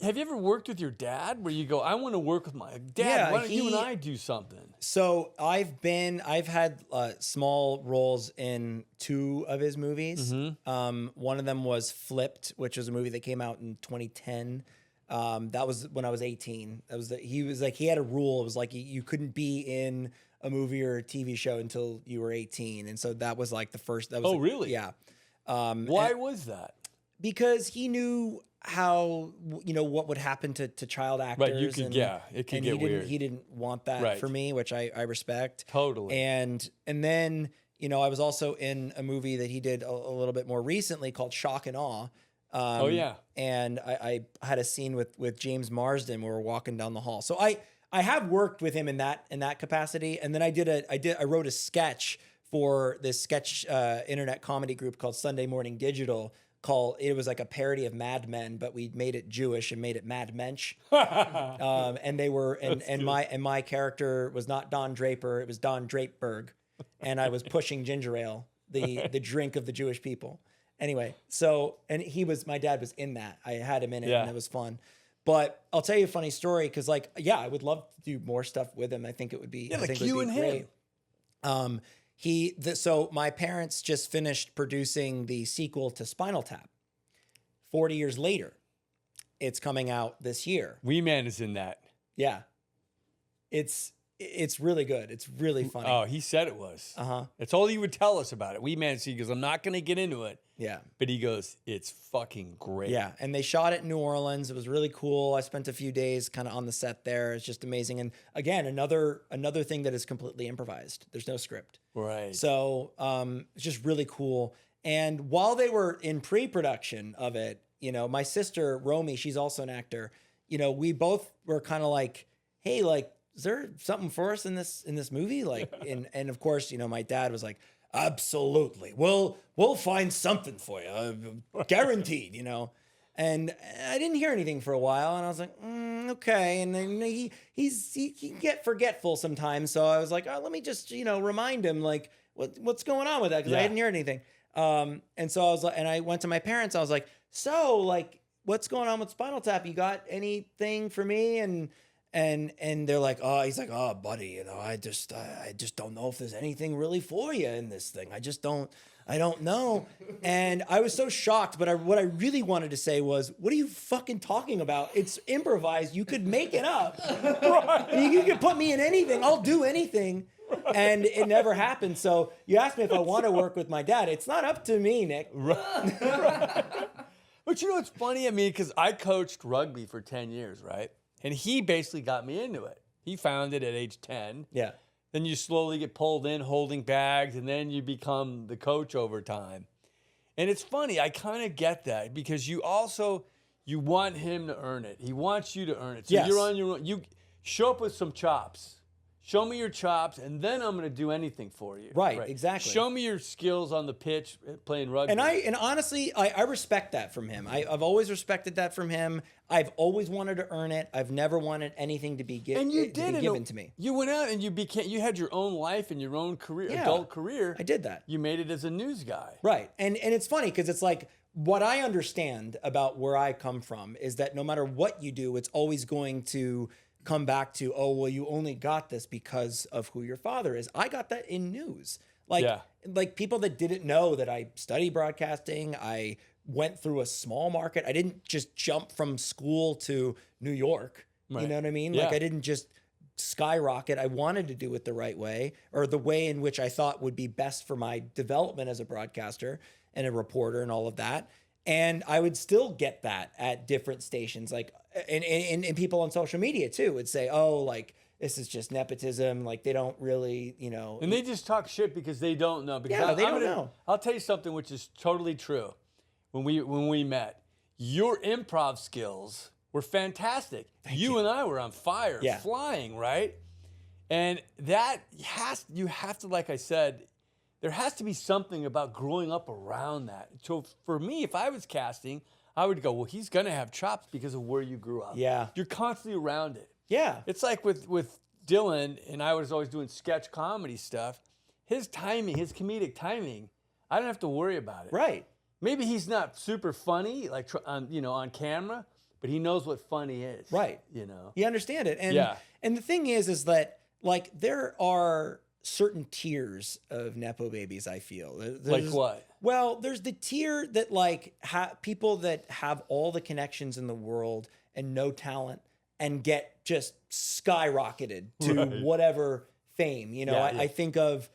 Speaker 1: have you ever worked with your dad where you go, I want to work with my dad?
Speaker 2: Yeah,
Speaker 1: why don't you and I do something?
Speaker 2: So I've had small roles in 2 of his movies. One of them was Flipped, which was a movie that came out in 2010. That was when I was 18. He had a rule. It was like you couldn't be in a movie or a TV show until you were 18. And so that was like the first. That was
Speaker 1: Really?
Speaker 2: Yeah.
Speaker 1: Why was that?
Speaker 2: Because he knew how what would happen to child actors.
Speaker 1: Right, it could get weird.
Speaker 2: He didn't want that
Speaker 1: Right.
Speaker 2: for me, which I respect.
Speaker 1: Totally.
Speaker 2: And then I was also in a movie that he did a little bit more recently called Shock and Awe.
Speaker 1: Oh, yeah.
Speaker 2: And I had a scene with James Marsden where we're walking down the hall. So I have worked with him in that capacity. And then I wrote a sketch for this sketch internet comedy group called Sunday Morning Digital called, it was like a parody of Mad Men, but we made it Jewish and made it Mad Mensch. And they were, and my character was not Don Draper, it was Don Drapeberg. And I was pushing ginger ale, the drink of the Jewish people. Anyway, so, and my dad was in that. I had him in it and it was fun. But I'll tell you a funny story because, like, yeah, I would love to do more stuff with him. I think it would be,
Speaker 1: like you and him.
Speaker 2: So my parents just finished producing the sequel to Spinal Tap. 40 years later, it's coming out this year.
Speaker 1: Wee Man is in that.
Speaker 2: Yeah. It's really good. It's really funny.
Speaker 1: Oh, he said it was. That's all he would tell us about it. Wee Man, he goes, I'm not going to get into it.
Speaker 2: Yeah.
Speaker 1: But he goes, it's fucking great.
Speaker 2: Yeah. And they shot it in New Orleans. It was really cool. I spent a few days kind of on the set there. It's just amazing. And again, another thing that is completely improvised. There's no script.
Speaker 1: Right.
Speaker 2: So it's just really cool. And while they were in pre-production of it, you know, my sister, Romy, she's also an actor. You know, we both were kind of like, hey, like, is there something for us in this movie? Like, and of course, you know, my dad was like, absolutely. We'll find something for you. Guaranteed, you know. And I didn't hear anything for a while, and I was like, okay. And then he can get forgetful sometimes. So I was like, oh, let me just, you know, remind him, like, what's going on with that? Because I didn't hear anything. And so I was like, and I went to my parents. I was like, so, like, what's going on with Spinal Tap? You got anything for me? And they're like, oh, he's like, oh, buddy, you know, I just don't know if there's anything really for you in this thing. I don't know. And I was so shocked, but what I really wanted to say was, what are you fucking talking about? It's improvised. You could make it up. Right. You could put me in anything. I'll do anything. And it never happened. So you asked me if I want to work with my dad. It's not up to me, Nick.
Speaker 1: Right. But you know what's funny? I mean, because I coached rugby for 10 years, right? And he basically got me into it. He found it at age 10. Yeah. Then you slowly get pulled in holding bags, and then you become the coach over time. And it's funny, I kind of get that because you want him to earn it. He wants you to earn it. So you're on your own. You show up with some chops. Show me your chops, and then I'm going to do anything for you.
Speaker 2: Right, exactly.
Speaker 1: Show me your skills on the pitch playing rugby.
Speaker 2: And honestly, I respect that from him. I've always respected that from him. I've always wanted to earn it. I've never wanted anything to be given to me.
Speaker 1: You went out and you had your own life and your own career, adult career.
Speaker 2: I did that.
Speaker 1: You made it as a news guy.
Speaker 2: Right. And it's funny because it's like, what I understand about where I come from is that no matter what you do, it's always going to come back to, oh, well, you only got this because of who your father is. I got that in news. Like people that didn't know that I studied broadcasting, I went through a small market. I didn't just jump from school to New York. Right. You know what I mean? Yeah. Like I didn't just skyrocket. I wanted to do it the right way, or the way in which I thought would be best for my development as a broadcaster and a reporter and all of that. And I would still get that at different stations, like, and people on social media too would say, oh, like, this is just nepotism. Like, they don't really, you know.
Speaker 1: And they just talk shit because they don't know.
Speaker 2: Because they don't know.
Speaker 1: I'll tell you something which is totally true. When we met, your improv skills were fantastic. You and I were on fire, flying, right? And that you have to, like I said, there has to be something about growing up around that. So for me, if I was casting, I would go, well, he's going to have chops because of where you grew up. Yeah. You're constantly around it. Yeah. It's like with Dylan, and I was always doing sketch comedy stuff. His timing, his comedic timing, I don't have to worry about it. Right. Maybe he's not super funny, like on camera, but he knows what funny is. Right. You know.
Speaker 2: You understand it. And the thing is that, like, there are certain tiers of Nepo babies, I feel.
Speaker 1: Like what?
Speaker 2: Well, there's the tier that, like, people that have all the connections in the world and no talent and get just skyrocketed to whatever fame. You know, I think of,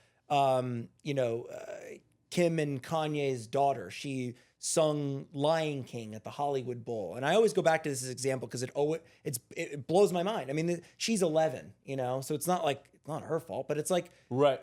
Speaker 2: Kim and Kanye's daughter. She sung Lion King at the Hollywood Bowl. And I always go back to this example because it blows my mind. I mean, she's 11, you know, so it's not like, it's not her fault, but it's like,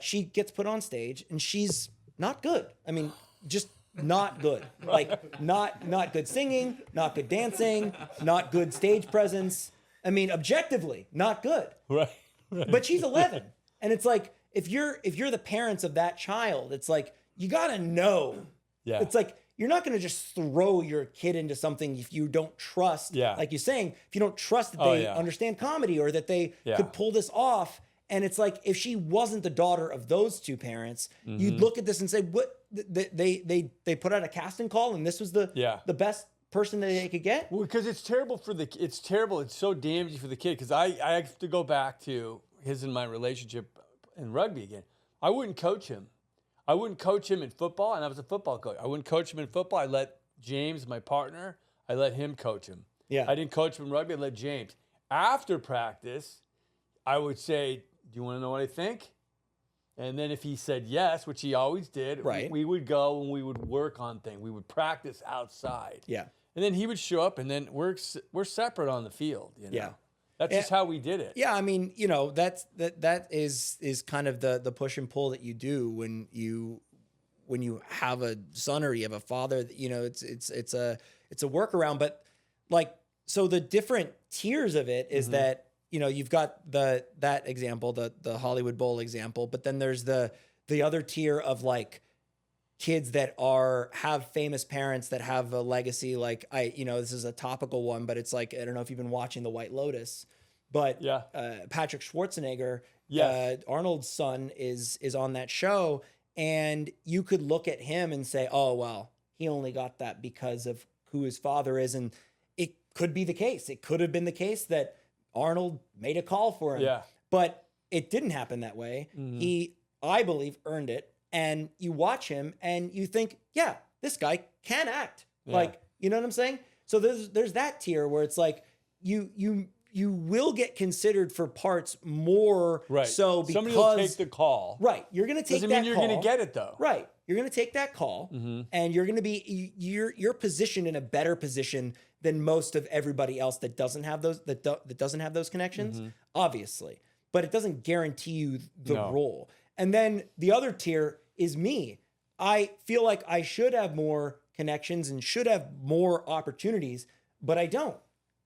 Speaker 2: she gets put on stage and she's not good. I mean, just not good. Like, not good singing, not good dancing, not good stage presence. I mean, objectively, not good. Right. But she's 11. And it's like, if you're the parents of that child, it's like, you gotta know. Yeah. It's like, you're not going to just throw your kid into something if you don't trust, like you're saying, if you don't trust that they understand comedy or that they could pull this off. And it's like, if she wasn't the daughter of those two parents, you'd look at this and say, what, they put out a casting call and this was the best person that they could get?
Speaker 1: Well, because it's terrible for it's terrible. It's so damaging for the kid. Because I have to go back to his and my relationship in rugby again. I wouldn't coach him. I wouldn't coach him in football, and I was a football coach. I wouldn't coach him in football. I let James, my partner, I let him coach him.
Speaker 2: Yeah.
Speaker 1: I didn't coach him in rugby. I let James. After practice, I would say, do you want to know what I think? And then if he said yes, which he always did, we would go and we would work on things. We would practice outside.
Speaker 2: Yeah.
Speaker 1: And then he would show up, and then we're separate on the field. You know? Yeah. That's just how we did it.
Speaker 2: Yeah, I mean, that is kind of the push and pull that you do when you have a son or you have a father. It's a workaround. But so the different tiers of it is that you've got that example, the Hollywood Bowl example, but then there's the other tier of kids that have famous parents that have a legacy. This is a topical one, but it's I don't know if you've been watching The White Lotus, but Patrick Schwarzenegger, Arnold's son is on that show. And you could look at him and say, oh, well, he only got that because of who his father is. And it could be the case. It could have been the case that Arnold made a call for him. Yeah. But it didn't happen that way. Mm-hmm. He, I believe, earned it. And you watch him and you think, yeah, this guy can act. Yeah. You know what I'm saying? So there's that tier where it's you will get considered for parts more so because
Speaker 1: somebody will take the call.
Speaker 2: Right. You're going to take that call.
Speaker 1: Doesn't mean you're going to get it though.
Speaker 2: Right. You're going to take that call and you're going to be you're positioned in a better position than most of everybody else that doesn't have those that doesn't have those connections, obviously. But it doesn't guarantee you the role. And then the other tier is me. I feel like I should have more connections and should have more opportunities, but I don't.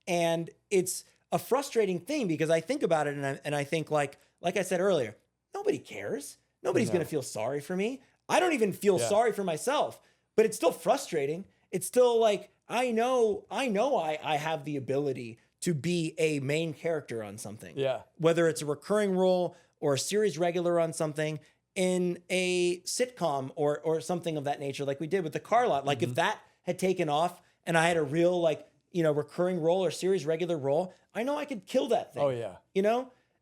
Speaker 2: And it's a frustrating thing because I think about it and I think like I said earlier, nobody cares. Nobody's going to feel sorry for me. I don't even feel sorry for myself, but it's still frustrating. It's still I know I have the ability to be a main character on something. Yeah. Whether it's a recurring role or a series regular on something in a sitcom or something of that nature, like we did with the car lot. If that had taken off and I had a real recurring role or series regular role, I know I could kill that thing. Oh yeah.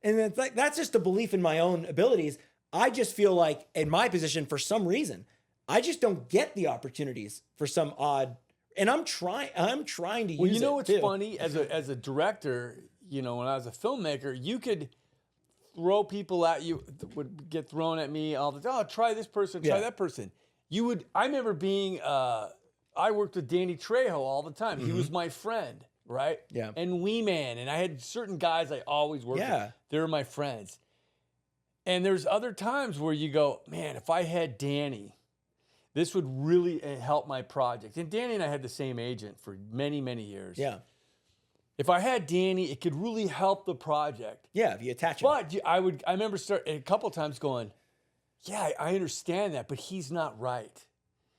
Speaker 2: And it's that's just a belief in my own abilities. I just feel like in my position, for some reason, I just don't get the opportunities for some odd. And I'm trying to use it.
Speaker 1: Well, you know what's funny as a director, when I was a filmmaker, you could throw people at you, would get thrown at me all the time. Oh, try this person, try that person. I remember being, I worked with Danny Trejo all the time. He was my friend, right? Yeah. And Wee Man, and I had certain guys I always worked with. They were my friends. And there's other times where you go, man, if I had Danny, this would really help my project. And Danny and I had the same agent for many, many years. Yeah. If I had Danny, it could really help the project.
Speaker 2: Yeah, if you attach him.
Speaker 1: But I remember a couple times going, yeah, I understand that, but he's not right.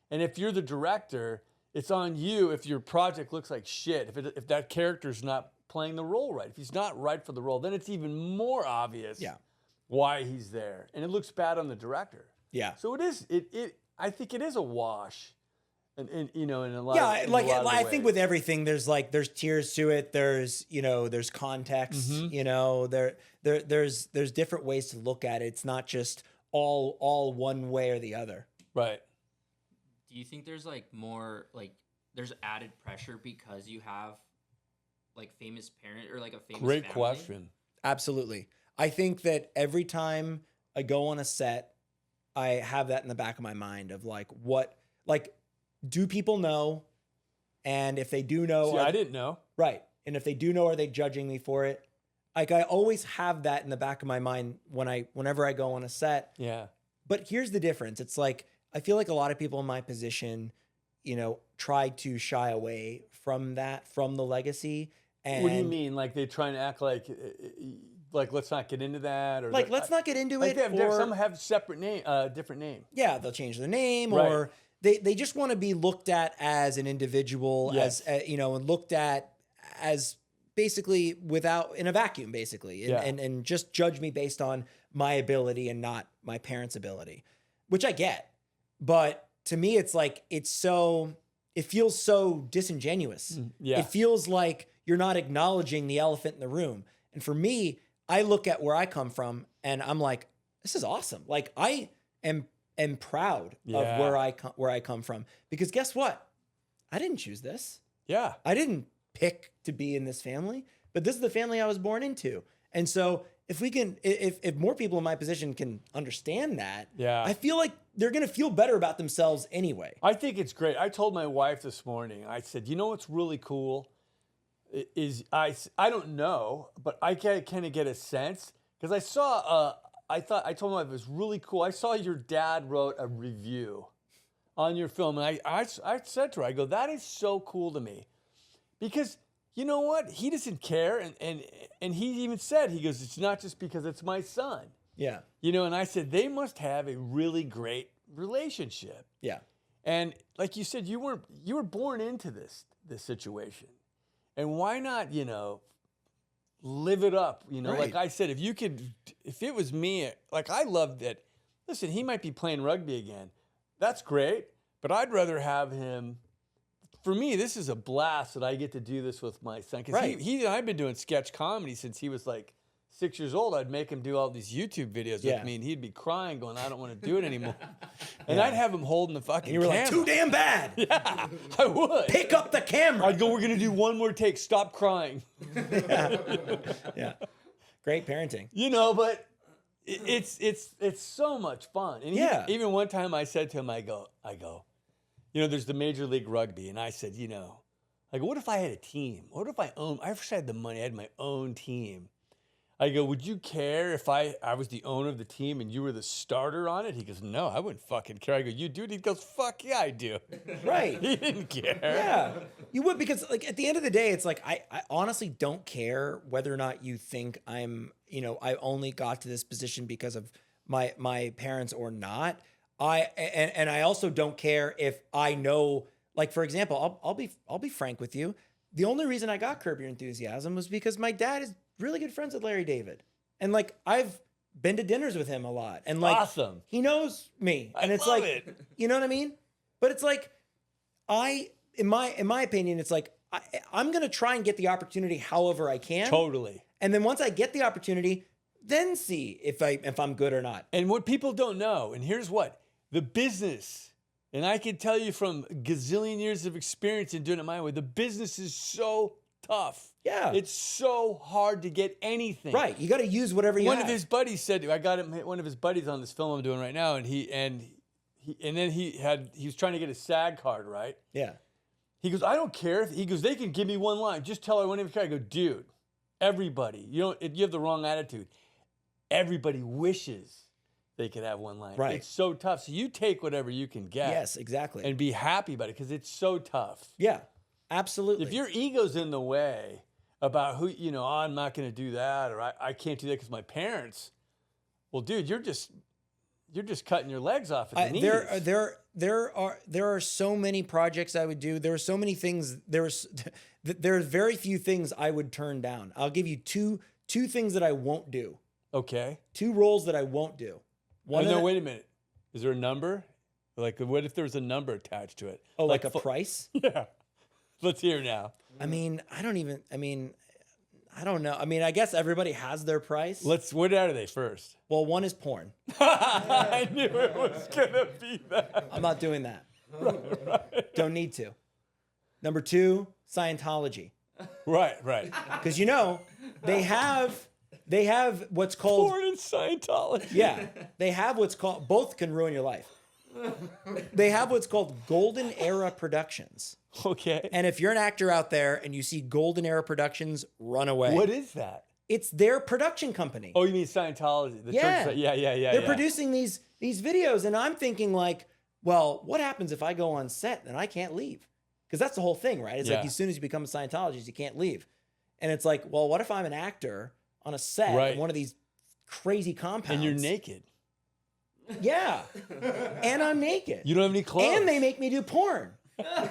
Speaker 1: And if you're the director, it's on you if your project looks like shit, if that character's not playing the role right. If he's not right for the role, then it's even more obvious why he's there. And it looks bad on the director. Yeah. So it is, I think it is a wash. And in a lot of
Speaker 2: I think with everything there's tiers to it. There's context. There's different ways to look at it. It's not just all one way or the other. Right.
Speaker 3: Do you think there's more there's added pressure because you have famous parent or a famous
Speaker 1: Great
Speaker 3: family?
Speaker 1: Question.
Speaker 2: Absolutely. I think that every time I go on a set, I have that in the back of my mind of do people know? And if they do know,
Speaker 1: I didn't know.
Speaker 2: Right. And if they do know, are they judging me for it? I always have that in the back of my mind whenever I go on a set. Yeah. But here's the difference. It's I feel like a lot of people in my position, try to shy away from the legacy. And
Speaker 1: what do you mean? They trying to act like let's not get into that, or
Speaker 2: let's not get into it.
Speaker 1: Some have separate name, different name.
Speaker 2: Yeah, they'll change their name, right. they just want to be looked at as an individual,
Speaker 1: Yes.
Speaker 2: as you know, and looked at as basically in a vacuum, basically, and just judge me based on my ability and not my parents' ability, which I get. But to me, it's like, it feels so disingenuous.
Speaker 1: Yeah.
Speaker 2: It feels like you're not acknowledging the elephant in the room. And for me, I look at where I come from and I'm like, this is awesome. Like, I am proud of where I come from, because guess what? I didn't choose this.
Speaker 1: Yeah.
Speaker 2: I didn't pick to be in this family, but this is the family I was born into. And so if more people in my position can understand that, I feel like they're going to feel better about themselves anyway.
Speaker 1: I think it's great. I told my wife this morning, I said, you know what's really cool is I don't know, but I can kind of get a sense, because I saw, I told my wife it was really cool. I saw your dad wrote a review on your film. And I said to her, I go, that is so cool to me. Because you know what? He doesn't care. And he even said, he goes, it's not just because it's my son.
Speaker 2: Yeah.
Speaker 1: You know, and I said, they must have a really great relationship.
Speaker 2: Yeah.
Speaker 1: And like you said, you were born into this situation. And why not, you know, live it up? You know,
Speaker 2: Right.
Speaker 1: like I said, if it was me, like I loved it. Listen, he might be playing rugby again. That's great. But I'd rather have him. For me, this is a blast that I get to do this with my son. Because
Speaker 2: Right.
Speaker 1: he and I've been doing sketch comedy since he was like 6 years old. I'd make him do all these YouTube videos
Speaker 2: Yeah.
Speaker 1: with me, and he'd be crying, going, I don't want to do it anymore. And I'd have him holding the fucking
Speaker 2: And you were
Speaker 1: camera.
Speaker 2: like, too damn bad.
Speaker 1: Yeah, I would.
Speaker 2: Pick up the camera.
Speaker 1: I'd go, we're going to do one more take. Stop crying.
Speaker 2: Yeah. Great parenting.
Speaker 1: You know, but it's so much fun. And
Speaker 2: Yeah.
Speaker 1: even one time I said to him, I go, you know, there's the Major League Rugby. And I said, you know, I go, what if I had a team? What if I wish I had the money, I had my own team. I go, would you care if I was the owner of the team and you were the starter on it? He goes, no, I wouldn't fucking care. I go, you do? He goes, fuck yeah, I do.
Speaker 2: Right.
Speaker 1: He didn't care.
Speaker 2: Yeah. You would, because like at the end of the day, it's like, I honestly don't care whether or not you think I'm, you know, I only got to this position because of my parents or not. And I also don't care if I know, like, for example, I'll be frank with you. The only reason I got Curb Your Enthusiasm was because my dad is really good friends with Larry David. And like, I've been to dinners with him a lot. And like,
Speaker 1: Awesome.
Speaker 2: he knows me. And it's
Speaker 1: love
Speaker 2: like,
Speaker 1: it.
Speaker 2: you know what I mean? But it's like, in my opinion, it's like, I'm going to try and get the opportunity however I can.
Speaker 1: Totally.
Speaker 2: And then once I get the opportunity, then see if I'm good or not.
Speaker 1: And what people don't know, and here's what, the business, and I can tell you from gazillion years of experience in doing it my way, the business is so tough.
Speaker 2: Yeah.
Speaker 1: It's so hard to get anything.
Speaker 2: Right. You got to use whatever you
Speaker 1: One
Speaker 2: have.
Speaker 1: of his buddies said, I got him, one of his buddies on this film I'm doing right now, and he was trying to get a SAG card, right?
Speaker 2: Yeah.
Speaker 1: He goes, I don't care. He goes, they can give me one line. Just tell her I want to. I go, dude, everybody, you have the wrong attitude. Everybody wishes they could have one line.
Speaker 2: Right.
Speaker 1: It's so tough. So you take whatever you can get.
Speaker 2: Yes, exactly.
Speaker 1: And be happy about it, because it's so tough.
Speaker 2: Yeah, absolutely.
Speaker 1: If your ego's in the way about who, oh, I'm not going to do that, or I can't do that because my parents, well, dude, you're just cutting your legs off at the knees.
Speaker 2: There are so many projects I would do. There are so many things. There's very few things I would turn down. I'll give you two things that I won't do.
Speaker 1: Okay.
Speaker 2: 2 roles that I won't do.
Speaker 1: No, wait a minute. Is there a number? Like, what if there's a number attached to it?
Speaker 2: Oh, like a price?
Speaker 1: Yeah. Let's hear now.
Speaker 2: I don't know. I mean, I guess everybody has their price.
Speaker 1: What are they first?
Speaker 2: Well, one is porn.
Speaker 1: I knew it was going to be that.
Speaker 2: I'm not doing that.
Speaker 1: Right.
Speaker 2: Don't need to. Number 2, Scientology.
Speaker 1: Right.
Speaker 2: Because, they have what's called...
Speaker 1: Porn and Scientology.
Speaker 2: Yeah. They have what's called... Both can ruin your life. They have what's called Golden Era Productions.
Speaker 1: Okay.
Speaker 2: And if you're an actor out there and you see Golden Era Productions, run away.
Speaker 1: What is that?
Speaker 2: It's their production company.
Speaker 1: Oh, you mean Scientology? The
Speaker 2: Yeah.
Speaker 1: church. Yeah.
Speaker 2: They're producing these videos, and I'm thinking like, well, what happens if I go on set and I can't leave? Because that's the whole thing, right? It's like as soon as you become a Scientologist, you can't leave. And it's like, well, what if I'm an actor on a set in one of these crazy compounds?
Speaker 1: And you're naked.
Speaker 2: Yeah. And I'm naked.
Speaker 1: You don't have any clothes.
Speaker 2: And they make me do porn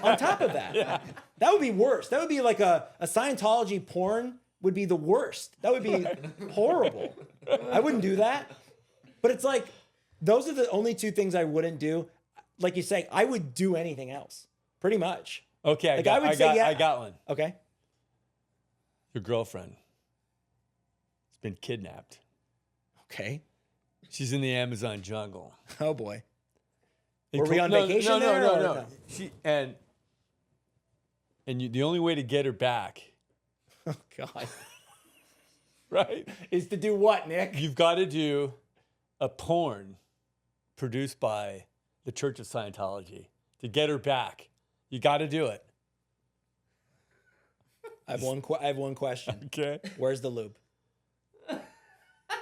Speaker 2: on top of that. Yeah. That would be worse. That would be like a Scientology porn would be the worst. That would be horrible. I wouldn't do that. But it's like, those are the only two things I wouldn't do. Like you say, I would do anything else, pretty much.
Speaker 1: Okay,
Speaker 2: I
Speaker 1: got one.
Speaker 2: Okay.
Speaker 1: Your girlfriend has been kidnapped.
Speaker 2: Okay.
Speaker 1: She's in the Amazon jungle.
Speaker 2: Oh boy. Were we on vacation there?
Speaker 1: No. The only way to get her back,
Speaker 2: Oh God.
Speaker 1: right,
Speaker 2: Is to do what, Nick?
Speaker 1: you've got to do a porn produced by the Church of Scientology to get her back. You got to do it.
Speaker 2: I have one question.
Speaker 1: Okay.
Speaker 2: Where's the lube?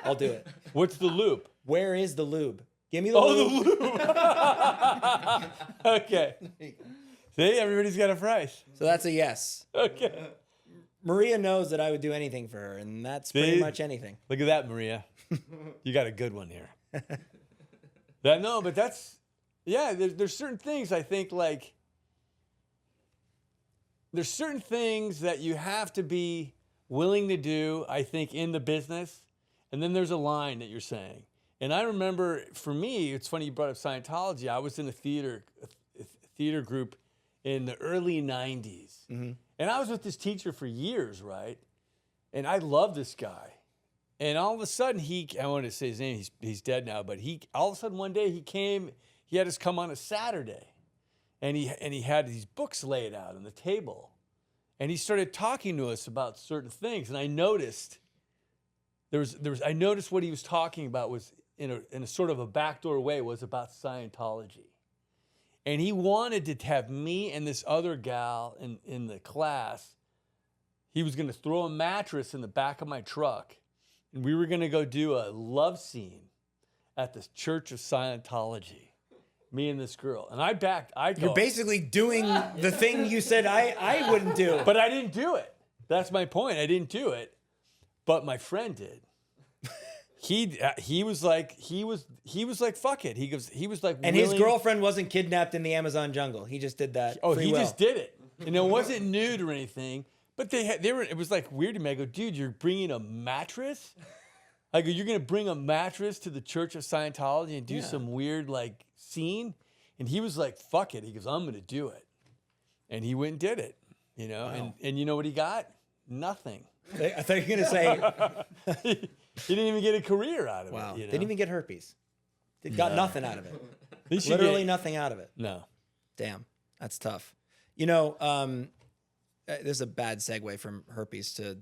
Speaker 2: I'll do it.
Speaker 1: What's the loop?
Speaker 2: Where is the lube? Give me the
Speaker 1: Oh,
Speaker 2: lube.
Speaker 1: the loop. Okay. See, everybody's got a price.
Speaker 2: So that's a yes.
Speaker 1: Okay.
Speaker 2: Maria knows that I would do anything for her, and that's pretty
Speaker 1: See?
Speaker 2: much anything.
Speaker 1: Look at that, Maria. You got a good one here. But that's, there's certain things I think, like, there's certain things that you have to be willing to do, I think, in the business. And then there's a line that you're saying. And I remember, for me, it's funny you brought up Scientology. I was in a theater group in the early 90s.
Speaker 2: Mm-hmm.
Speaker 1: And I was with this teacher for years, right? And I loved this guy. And all of a sudden, I want to say his name, he's dead now, but all of a sudden one day he had us come on a Saturday. And he had these books laid out on the table. And he started talking to us about certain things. And I noticed I noticed what he was talking about was in a sort of a backdoor way was about Scientology. And he wanted to have me and this other gal in the class. He was going to throw a mattress in the back of my truck. And we were going to go do a love scene at the Church of Scientology. Me and this girl. And I backed.
Speaker 2: You're basically doing the thing you said I wouldn't do.
Speaker 1: But I didn't do it. That's my point. I didn't do it. But my friend did. He was like fuck it. He was like,
Speaker 2: and his girlfriend wasn't kidnapped in the Amazon jungle. He just did that.
Speaker 1: Oh, he just did it. And it wasn't nude or anything. But it was like weird to me. I go, dude, you're bringing a mattress? I go, you're gonna bring a mattress to the Church of Scientology and do some weird like scene? And he was like, fuck it. He goes, I'm gonna do it. And he went and did it. You know,
Speaker 2: Wow.
Speaker 1: and you know what he got? Nothing.
Speaker 2: I thought you were gonna say
Speaker 1: He didn't even get a career out of
Speaker 2: wow.
Speaker 1: it. You know?
Speaker 2: Didn't even get herpes. Got nothing out of it.
Speaker 1: At
Speaker 2: Literally nothing out of it.
Speaker 1: No.
Speaker 2: Damn, that's tough. You know, this is a bad segue from herpes to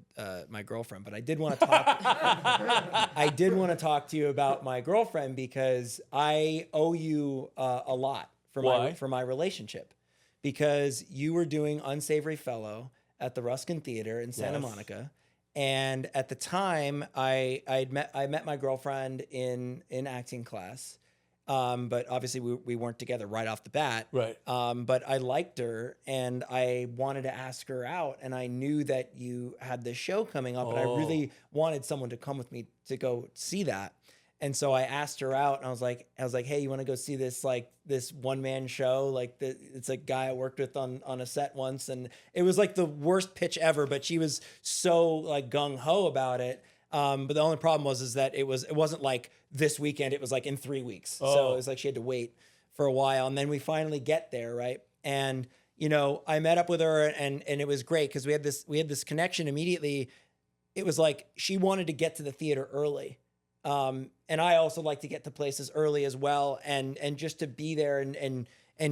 Speaker 2: my girlfriend, but I did want to talk. I did want to talk to you about my girlfriend because I owe you a lot for my relationship, because you were doing Unsavory Fellow at the Ruskin Theater in Santa Monica. And at the time, I met my girlfriend in acting class, but obviously we weren't together right off the bat.
Speaker 1: Right.
Speaker 2: But I liked her, and I wanted to ask her out, and I knew that you had this show coming up, and I really wanted someone to come with me to go see that. And so I asked her out, and I was like, hey, you want to go see this this one-man show? It's a guy I worked with on a set once, and it was like the worst pitch ever. But she was so like gung ho about it. But the only problem was that it wasn't like this weekend. It was like in 3 weeks. So it was like she had to wait for a while, and then we finally get there, right? And you know, I met up with her, and it was great because we had this connection immediately. It was like she wanted to get to the theater early. And I also like to get to places early as well, and just to be there and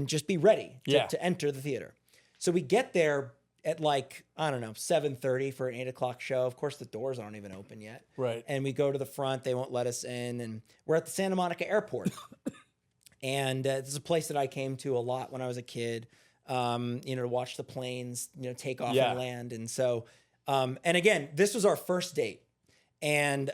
Speaker 2: just be ready to enter the theater. So we get there at 7:30 for an 8 o'clock show. Of course, the doors aren't even open yet.
Speaker 1: Right.
Speaker 2: And we go to the front; they won't let us in, and we're at the Santa Monica Airport. And this is a place that I came to a lot when I was a kid. To watch the planes, take off and land, and so. And again, this was our first date. And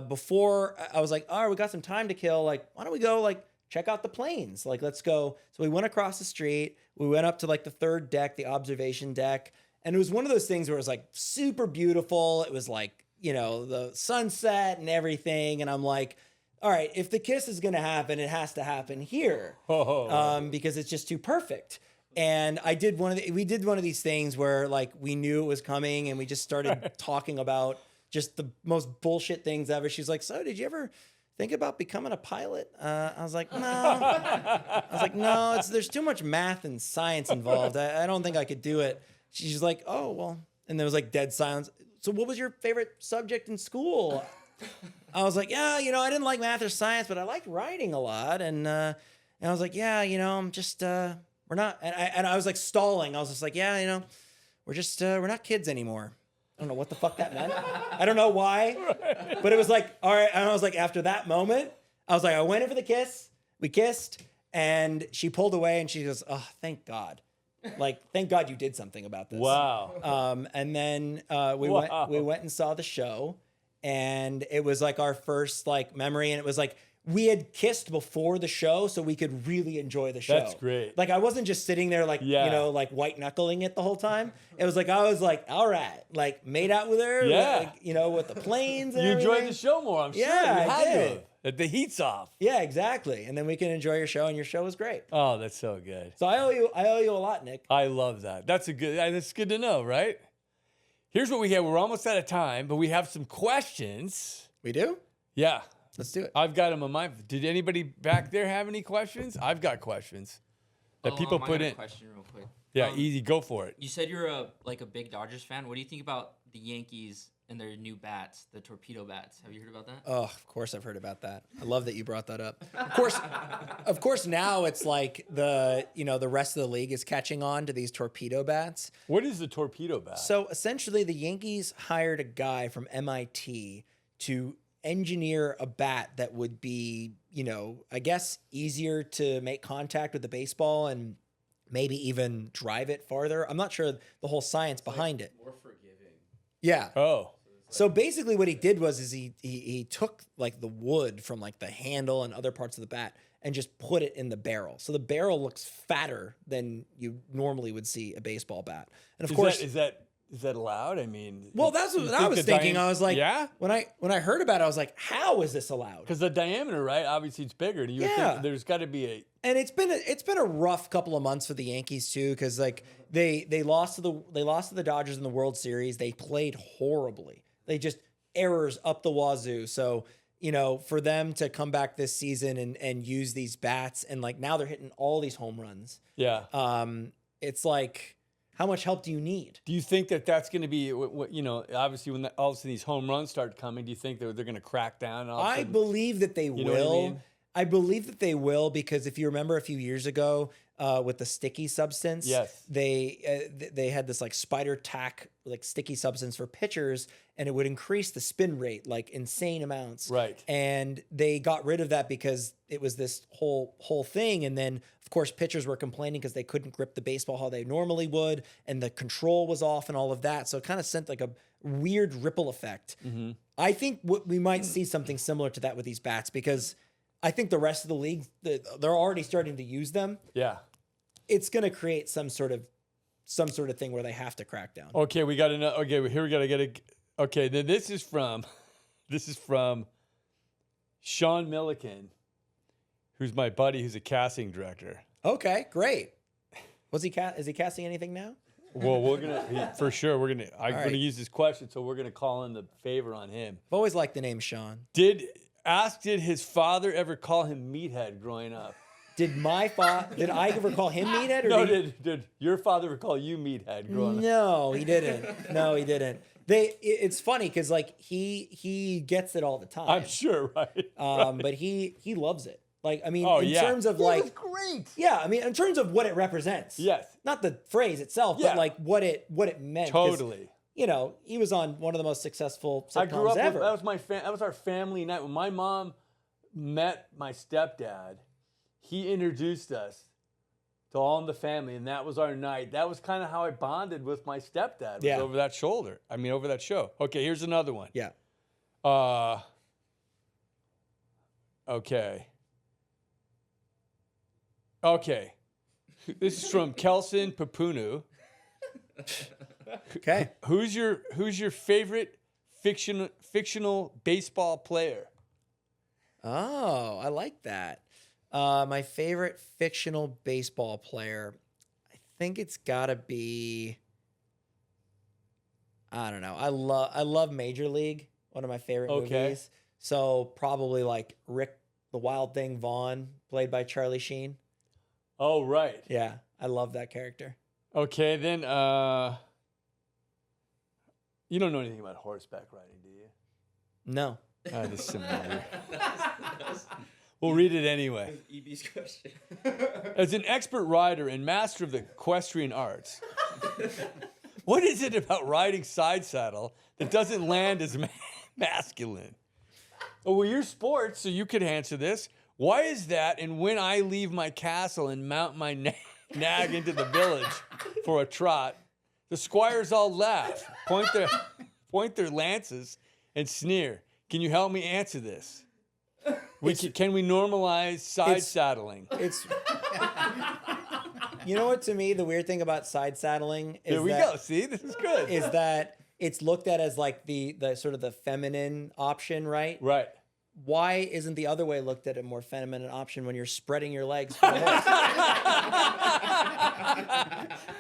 Speaker 2: before I was like, all right, we got some time to kill. Why don't we go check out the planes? Let's go. So we went across the street. We went up to the third deck, the observation deck. And it was one of those things where it was super beautiful. It was the sunset and everything. And I'm like, all right, if the kiss is going to happen, it has to happen here because it's just too perfect. And we did one of these things where like we knew it was coming and we just started talking about just the most bullshit things ever. She's like, so did you ever think about becoming a pilot? I was like, no. There's too much math and science involved. I don't think I could do it. She's like, oh, well. And there was like dead silence. So what was your favorite subject in school? I was like, yeah, I didn't like math or science, but I liked writing a lot. And I was like, yeah, I'm just, we're not, and I was like stalling. I was just like, yeah, we're not kids anymore. I don't know what the fuck that meant. I don't know why, but it was like, all right. And I was like, after that moment, I was like, I went in for the kiss. We kissed and she pulled away and she goes, oh, thank God. Like, thank God you did something about this.
Speaker 1: Wow.
Speaker 2: And then we went and saw the show. And it was like our first like memory. And it was like, we had kissed before the show so we could really enjoy the show.
Speaker 1: That's great.
Speaker 2: Like I wasn't just sitting there like, like white knuckling it the whole time. It was like, I was like, all right, like made out with her, like, with the planes and
Speaker 1: You
Speaker 2: everything.
Speaker 1: enjoyed the show more, I'm sure.
Speaker 2: Yeah,
Speaker 1: You
Speaker 2: I
Speaker 1: had
Speaker 2: did.
Speaker 1: to. The heat's off.
Speaker 2: Yeah, exactly. And then we can enjoy your show and your show was great.
Speaker 1: Oh, that's so good.
Speaker 2: So I owe you a lot, Nick.
Speaker 1: I love that. That's good to know, right? Here's what we have. We're almost out of time, but we have some questions.
Speaker 2: We do?
Speaker 1: Yeah.
Speaker 2: Let's do it.
Speaker 1: I've got them on my. Did anybody back there have any questions? I've got questions that people
Speaker 3: I
Speaker 1: put
Speaker 3: got a
Speaker 1: in.
Speaker 3: question real quick.
Speaker 1: Yeah, easy. Go for it.
Speaker 3: You said you're a big Dodgers fan. What do you think about the Yankees and their new bats, the torpedo bats? Have you heard about that?
Speaker 2: Oh, of course I've heard about that. I love that you brought that up. Of course now it's like the rest of the league is catching on to these torpedo bats.
Speaker 1: What is the torpedo bat?
Speaker 2: So essentially the Yankees hired a guy from MIT to engineer a bat that would be, I guess easier to make contact with the baseball and maybe even drive it farther. I'm not sure the whole science behind it.
Speaker 4: More forgiving.
Speaker 2: Yeah.
Speaker 1: Oh.
Speaker 2: So basically what he did was he took like the wood from like the handle and other parts of the bat and just put it in the barrel. So the barrel looks fatter than you normally would see a baseball bat. And of course,
Speaker 1: is that allowed? I mean,
Speaker 2: well, that's what I was thinking. I was like,
Speaker 1: yeah.
Speaker 2: When I heard about it, I was like, how is this allowed?
Speaker 1: Because the diameter, right? Obviously, it's bigger. You would think there's got to be a.
Speaker 2: And it's been a rough couple of months for the Yankees too, because like they lost to the Dodgers in the World Series. They played horribly. They just errors up the wazoo. So for them to come back this season and use these bats and like now they're hitting all these home runs.
Speaker 1: Yeah.
Speaker 2: It's like, how much help do you need?
Speaker 1: Do you think that that's going to be, obviously when all of a sudden these home runs start coming, do you think that they're going to crack down?
Speaker 2: I believe that they will.
Speaker 1: know what I mean?
Speaker 2: I believe that they will because if you remember a few years ago with the sticky substance,
Speaker 1: yes,
Speaker 2: they had this like spider tack like sticky substance for pitchers, and it would increase the spin rate like insane amounts.
Speaker 1: Right.
Speaker 2: And they got rid of that because it was this whole thing, and then of course pitchers were complaining because they couldn't grip the baseball how they normally would, and the control was off and all of that. So it kind of sent like a weird ripple effect. Mm-hmm. I think we might see something similar to that with these bats because I think the rest of the league, they're already starting to use them. Yeah. It's going to create some sort of thing where they have to crack down.
Speaker 1: Okay, we got another. Okay, here we got to get a. Okay, then this is from Sean Milliken, who's my buddy, who's a casting director.
Speaker 2: Okay, great. Is he casting anything now?
Speaker 1: Well, I'm
Speaker 2: right.
Speaker 1: gonna use this question, so we're gonna call in the favor on him.
Speaker 2: I've always liked the name Sean.
Speaker 1: Did his father ever call him Meathead growing up?
Speaker 2: Did I ever call him Meathead? Or
Speaker 1: No, did your father ever call you Meathead growing up?
Speaker 2: No, he didn't. No, he didn't. It's funny because like he gets it all the time.
Speaker 1: I'm sure, right?
Speaker 2: But he loves it. Like, I mean, terms of
Speaker 1: Well,
Speaker 2: like,
Speaker 1: it's great.
Speaker 2: Yeah, I mean, in terms of what it represents.
Speaker 1: Yes.
Speaker 2: Not the phrase itself, but like what it meant.
Speaker 1: Totally.
Speaker 2: He was on one of the most successful sitcoms
Speaker 1: I grew up
Speaker 2: ever.
Speaker 1: That was our family night. When my mom met my stepdad, he introduced us to All in the Family, and that was our night. That was kind of how I bonded with my stepdad. Was over that over that show. Okay, here's another one.
Speaker 2: Yeah.
Speaker 1: Okay. This is from Kelson Papunu.
Speaker 2: Okay.
Speaker 1: Who's your favorite fictional baseball player?
Speaker 2: Oh, I like that. My favorite fictional baseball player, I think it's got to be. I don't know. I love Major League. One of my favorite movies. So probably like Rick the Wild Thing Vaughn, played by Charlie Sheen.
Speaker 1: Oh, right.
Speaker 2: Yeah, I love that character.
Speaker 1: Okay, then you don't know anything about horseback riding, do you?
Speaker 2: No.
Speaker 1: This is similar. We'll read it anyway.
Speaker 3: EB's question.
Speaker 1: As an expert rider and master of the equestrian arts, what is it about riding side saddle that doesn't land as masculine? Oh, well, you're sports, so you could answer this. Why is that? And when I leave my castle and mount my nag into the village for a trot, the squires all laugh, point their lances, and sneer. Can you help me answer this? Can we normalize side saddling?
Speaker 2: It's. You know what? To me, the weird thing about side saddling is
Speaker 1: Here we go. See, this is good.
Speaker 2: Is that it's looked at as like the sort of the feminine option, right?
Speaker 1: Right.
Speaker 2: Why isn't the other way looked at a more feminine option when you're spreading your legs for the horse?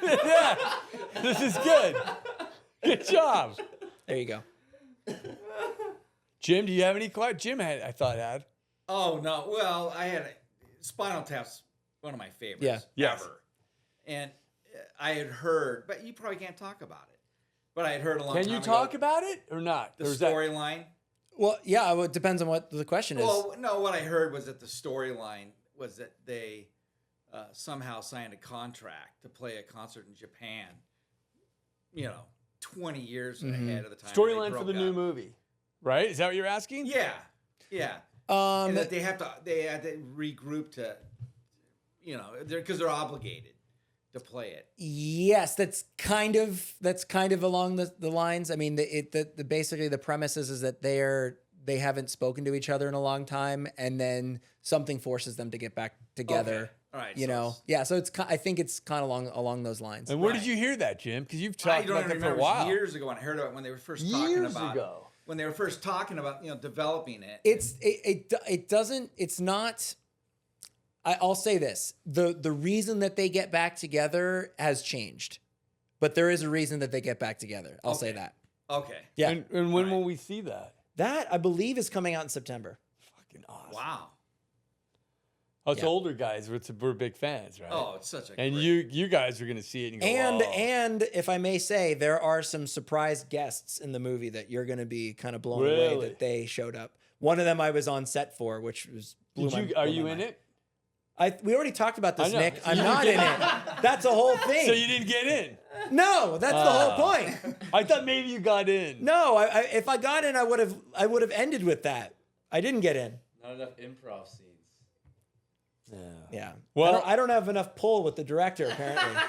Speaker 1: Yeah, this is good. Good job.
Speaker 2: There you go.
Speaker 1: Jim, do you have any questions? Jim I thought had.
Speaker 4: Oh, no. Well, I had Spinal Tap's one of my favorites
Speaker 1: Yes.
Speaker 4: ever. And I had heard, but you probably can't talk about it. But I had heard a long time
Speaker 1: Can
Speaker 4: ago.
Speaker 1: you talk about it or not?
Speaker 4: the
Speaker 1: Or is that-
Speaker 4: storyline?
Speaker 2: Well, yeah, it depends on what the question is.
Speaker 4: Well, no, what I heard was that the storyline was that they somehow signed a contract to play a concert in Japan, 20 years ahead of the time.
Speaker 1: Storyline for the new movie, right? Is that what you're asking?
Speaker 4: Yeah. Yeah. And that they had to regroup to, because they're obligated to play it.
Speaker 2: Yes, that's kind of along the lines. I mean, basically the premise is that they haven't spoken to each other in a long time, and then something forces them to get back together.
Speaker 4: Okay. All right.
Speaker 2: So I think it's kind of along those lines.
Speaker 1: And where did you hear that, Jim? Because you've talked about that for a
Speaker 4: It
Speaker 1: while.
Speaker 4: was years ago when I heard about it, when they were first when they were first talking about developing it.
Speaker 2: It doesn't. It's not. I'll say this: the reason that they get back together has changed, but there is a reason that they get back together. I'll say that.
Speaker 4: Okay.
Speaker 2: Yeah.
Speaker 1: And when will we see that?
Speaker 2: That I believe is coming out in September.
Speaker 1: Fucking awesome.
Speaker 4: Wow.
Speaker 1: Us
Speaker 2: Yeah.
Speaker 1: older guys, we're big fans, right?
Speaker 4: Oh, it's such a
Speaker 1: and
Speaker 4: great...
Speaker 1: you guys are gonna see it and go,
Speaker 2: And if I may say, there are some surprise guests in the movie that you're going to be kind of blown away
Speaker 1: Really?
Speaker 2: that they showed up. One of them I was on set for, which was
Speaker 1: Are you in it?
Speaker 2: We already talked about this,
Speaker 1: I know.
Speaker 2: Nick. I'm not in it. That's a whole thing.
Speaker 1: So you didn't get in?
Speaker 2: No, that's the whole point.
Speaker 1: I thought maybe you got in.
Speaker 2: No, if I got in, I would have ended with that. I didn't get in.
Speaker 3: Not enough improv scenes.
Speaker 2: Yeah.
Speaker 1: Well-
Speaker 2: I don't have enough pull with the director apparently.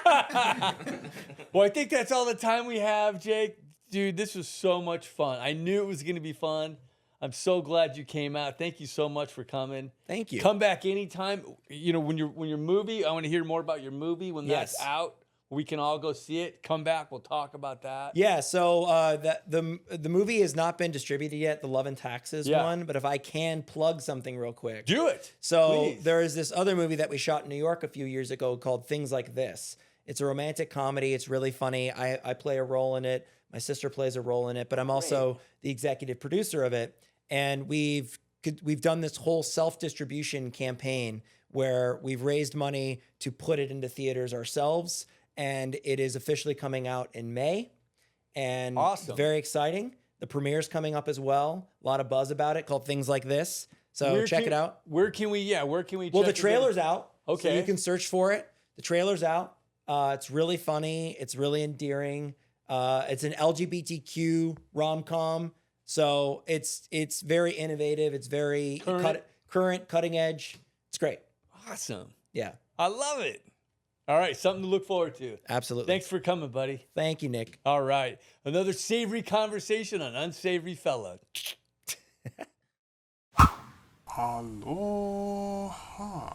Speaker 1: Well, I think that's all the time we have, Jake. Dude, this was so much fun. I knew it was going to be fun. I'm so glad you came out. Thank you so much for coming.
Speaker 2: Thank you.
Speaker 1: Come back anytime. When your movie, I want to hear more about your movie when that's
Speaker 2: Yes.
Speaker 1: out. We can all go see it. Come back. We'll talk about that.
Speaker 2: Yeah, so the movie has not been distributed yet, the Love and Taxes one, but if I can plug something real quick.
Speaker 1: Do it.
Speaker 2: So
Speaker 1: Please.
Speaker 2: there is this other movie that we shot in New York a few years ago called Things Like This. It's a romantic comedy. It's really funny. I play a role in it. My sister plays a role in it, but I'm also the executive producer of it. And we've done this whole self-distribution campaign where we've raised money to put it into theaters ourselves. And it is officially coming out in May. And
Speaker 1: Awesome.
Speaker 2: Very exciting. The premiere's coming up as well. A lot of buzz about it, called Things Like This. So check it out.
Speaker 1: Where can we
Speaker 2: Well,
Speaker 1: check
Speaker 2: the
Speaker 1: it
Speaker 2: trailer's out.
Speaker 1: Okay.
Speaker 2: So you can search for it. The trailer's out. It's really funny. It's really endearing. It's an LGBTQ rom-com. So it's very innovative. It's very current, cutting edge. It's great.
Speaker 1: Awesome.
Speaker 2: Yeah,
Speaker 1: I love it. All right, something to look forward to.
Speaker 2: absolutely.
Speaker 1: Thanks for coming, buddy.
Speaker 2: Thank you, Nick.
Speaker 1: All right, another savory conversation on Unsavory Fella.
Speaker 5: Aloha.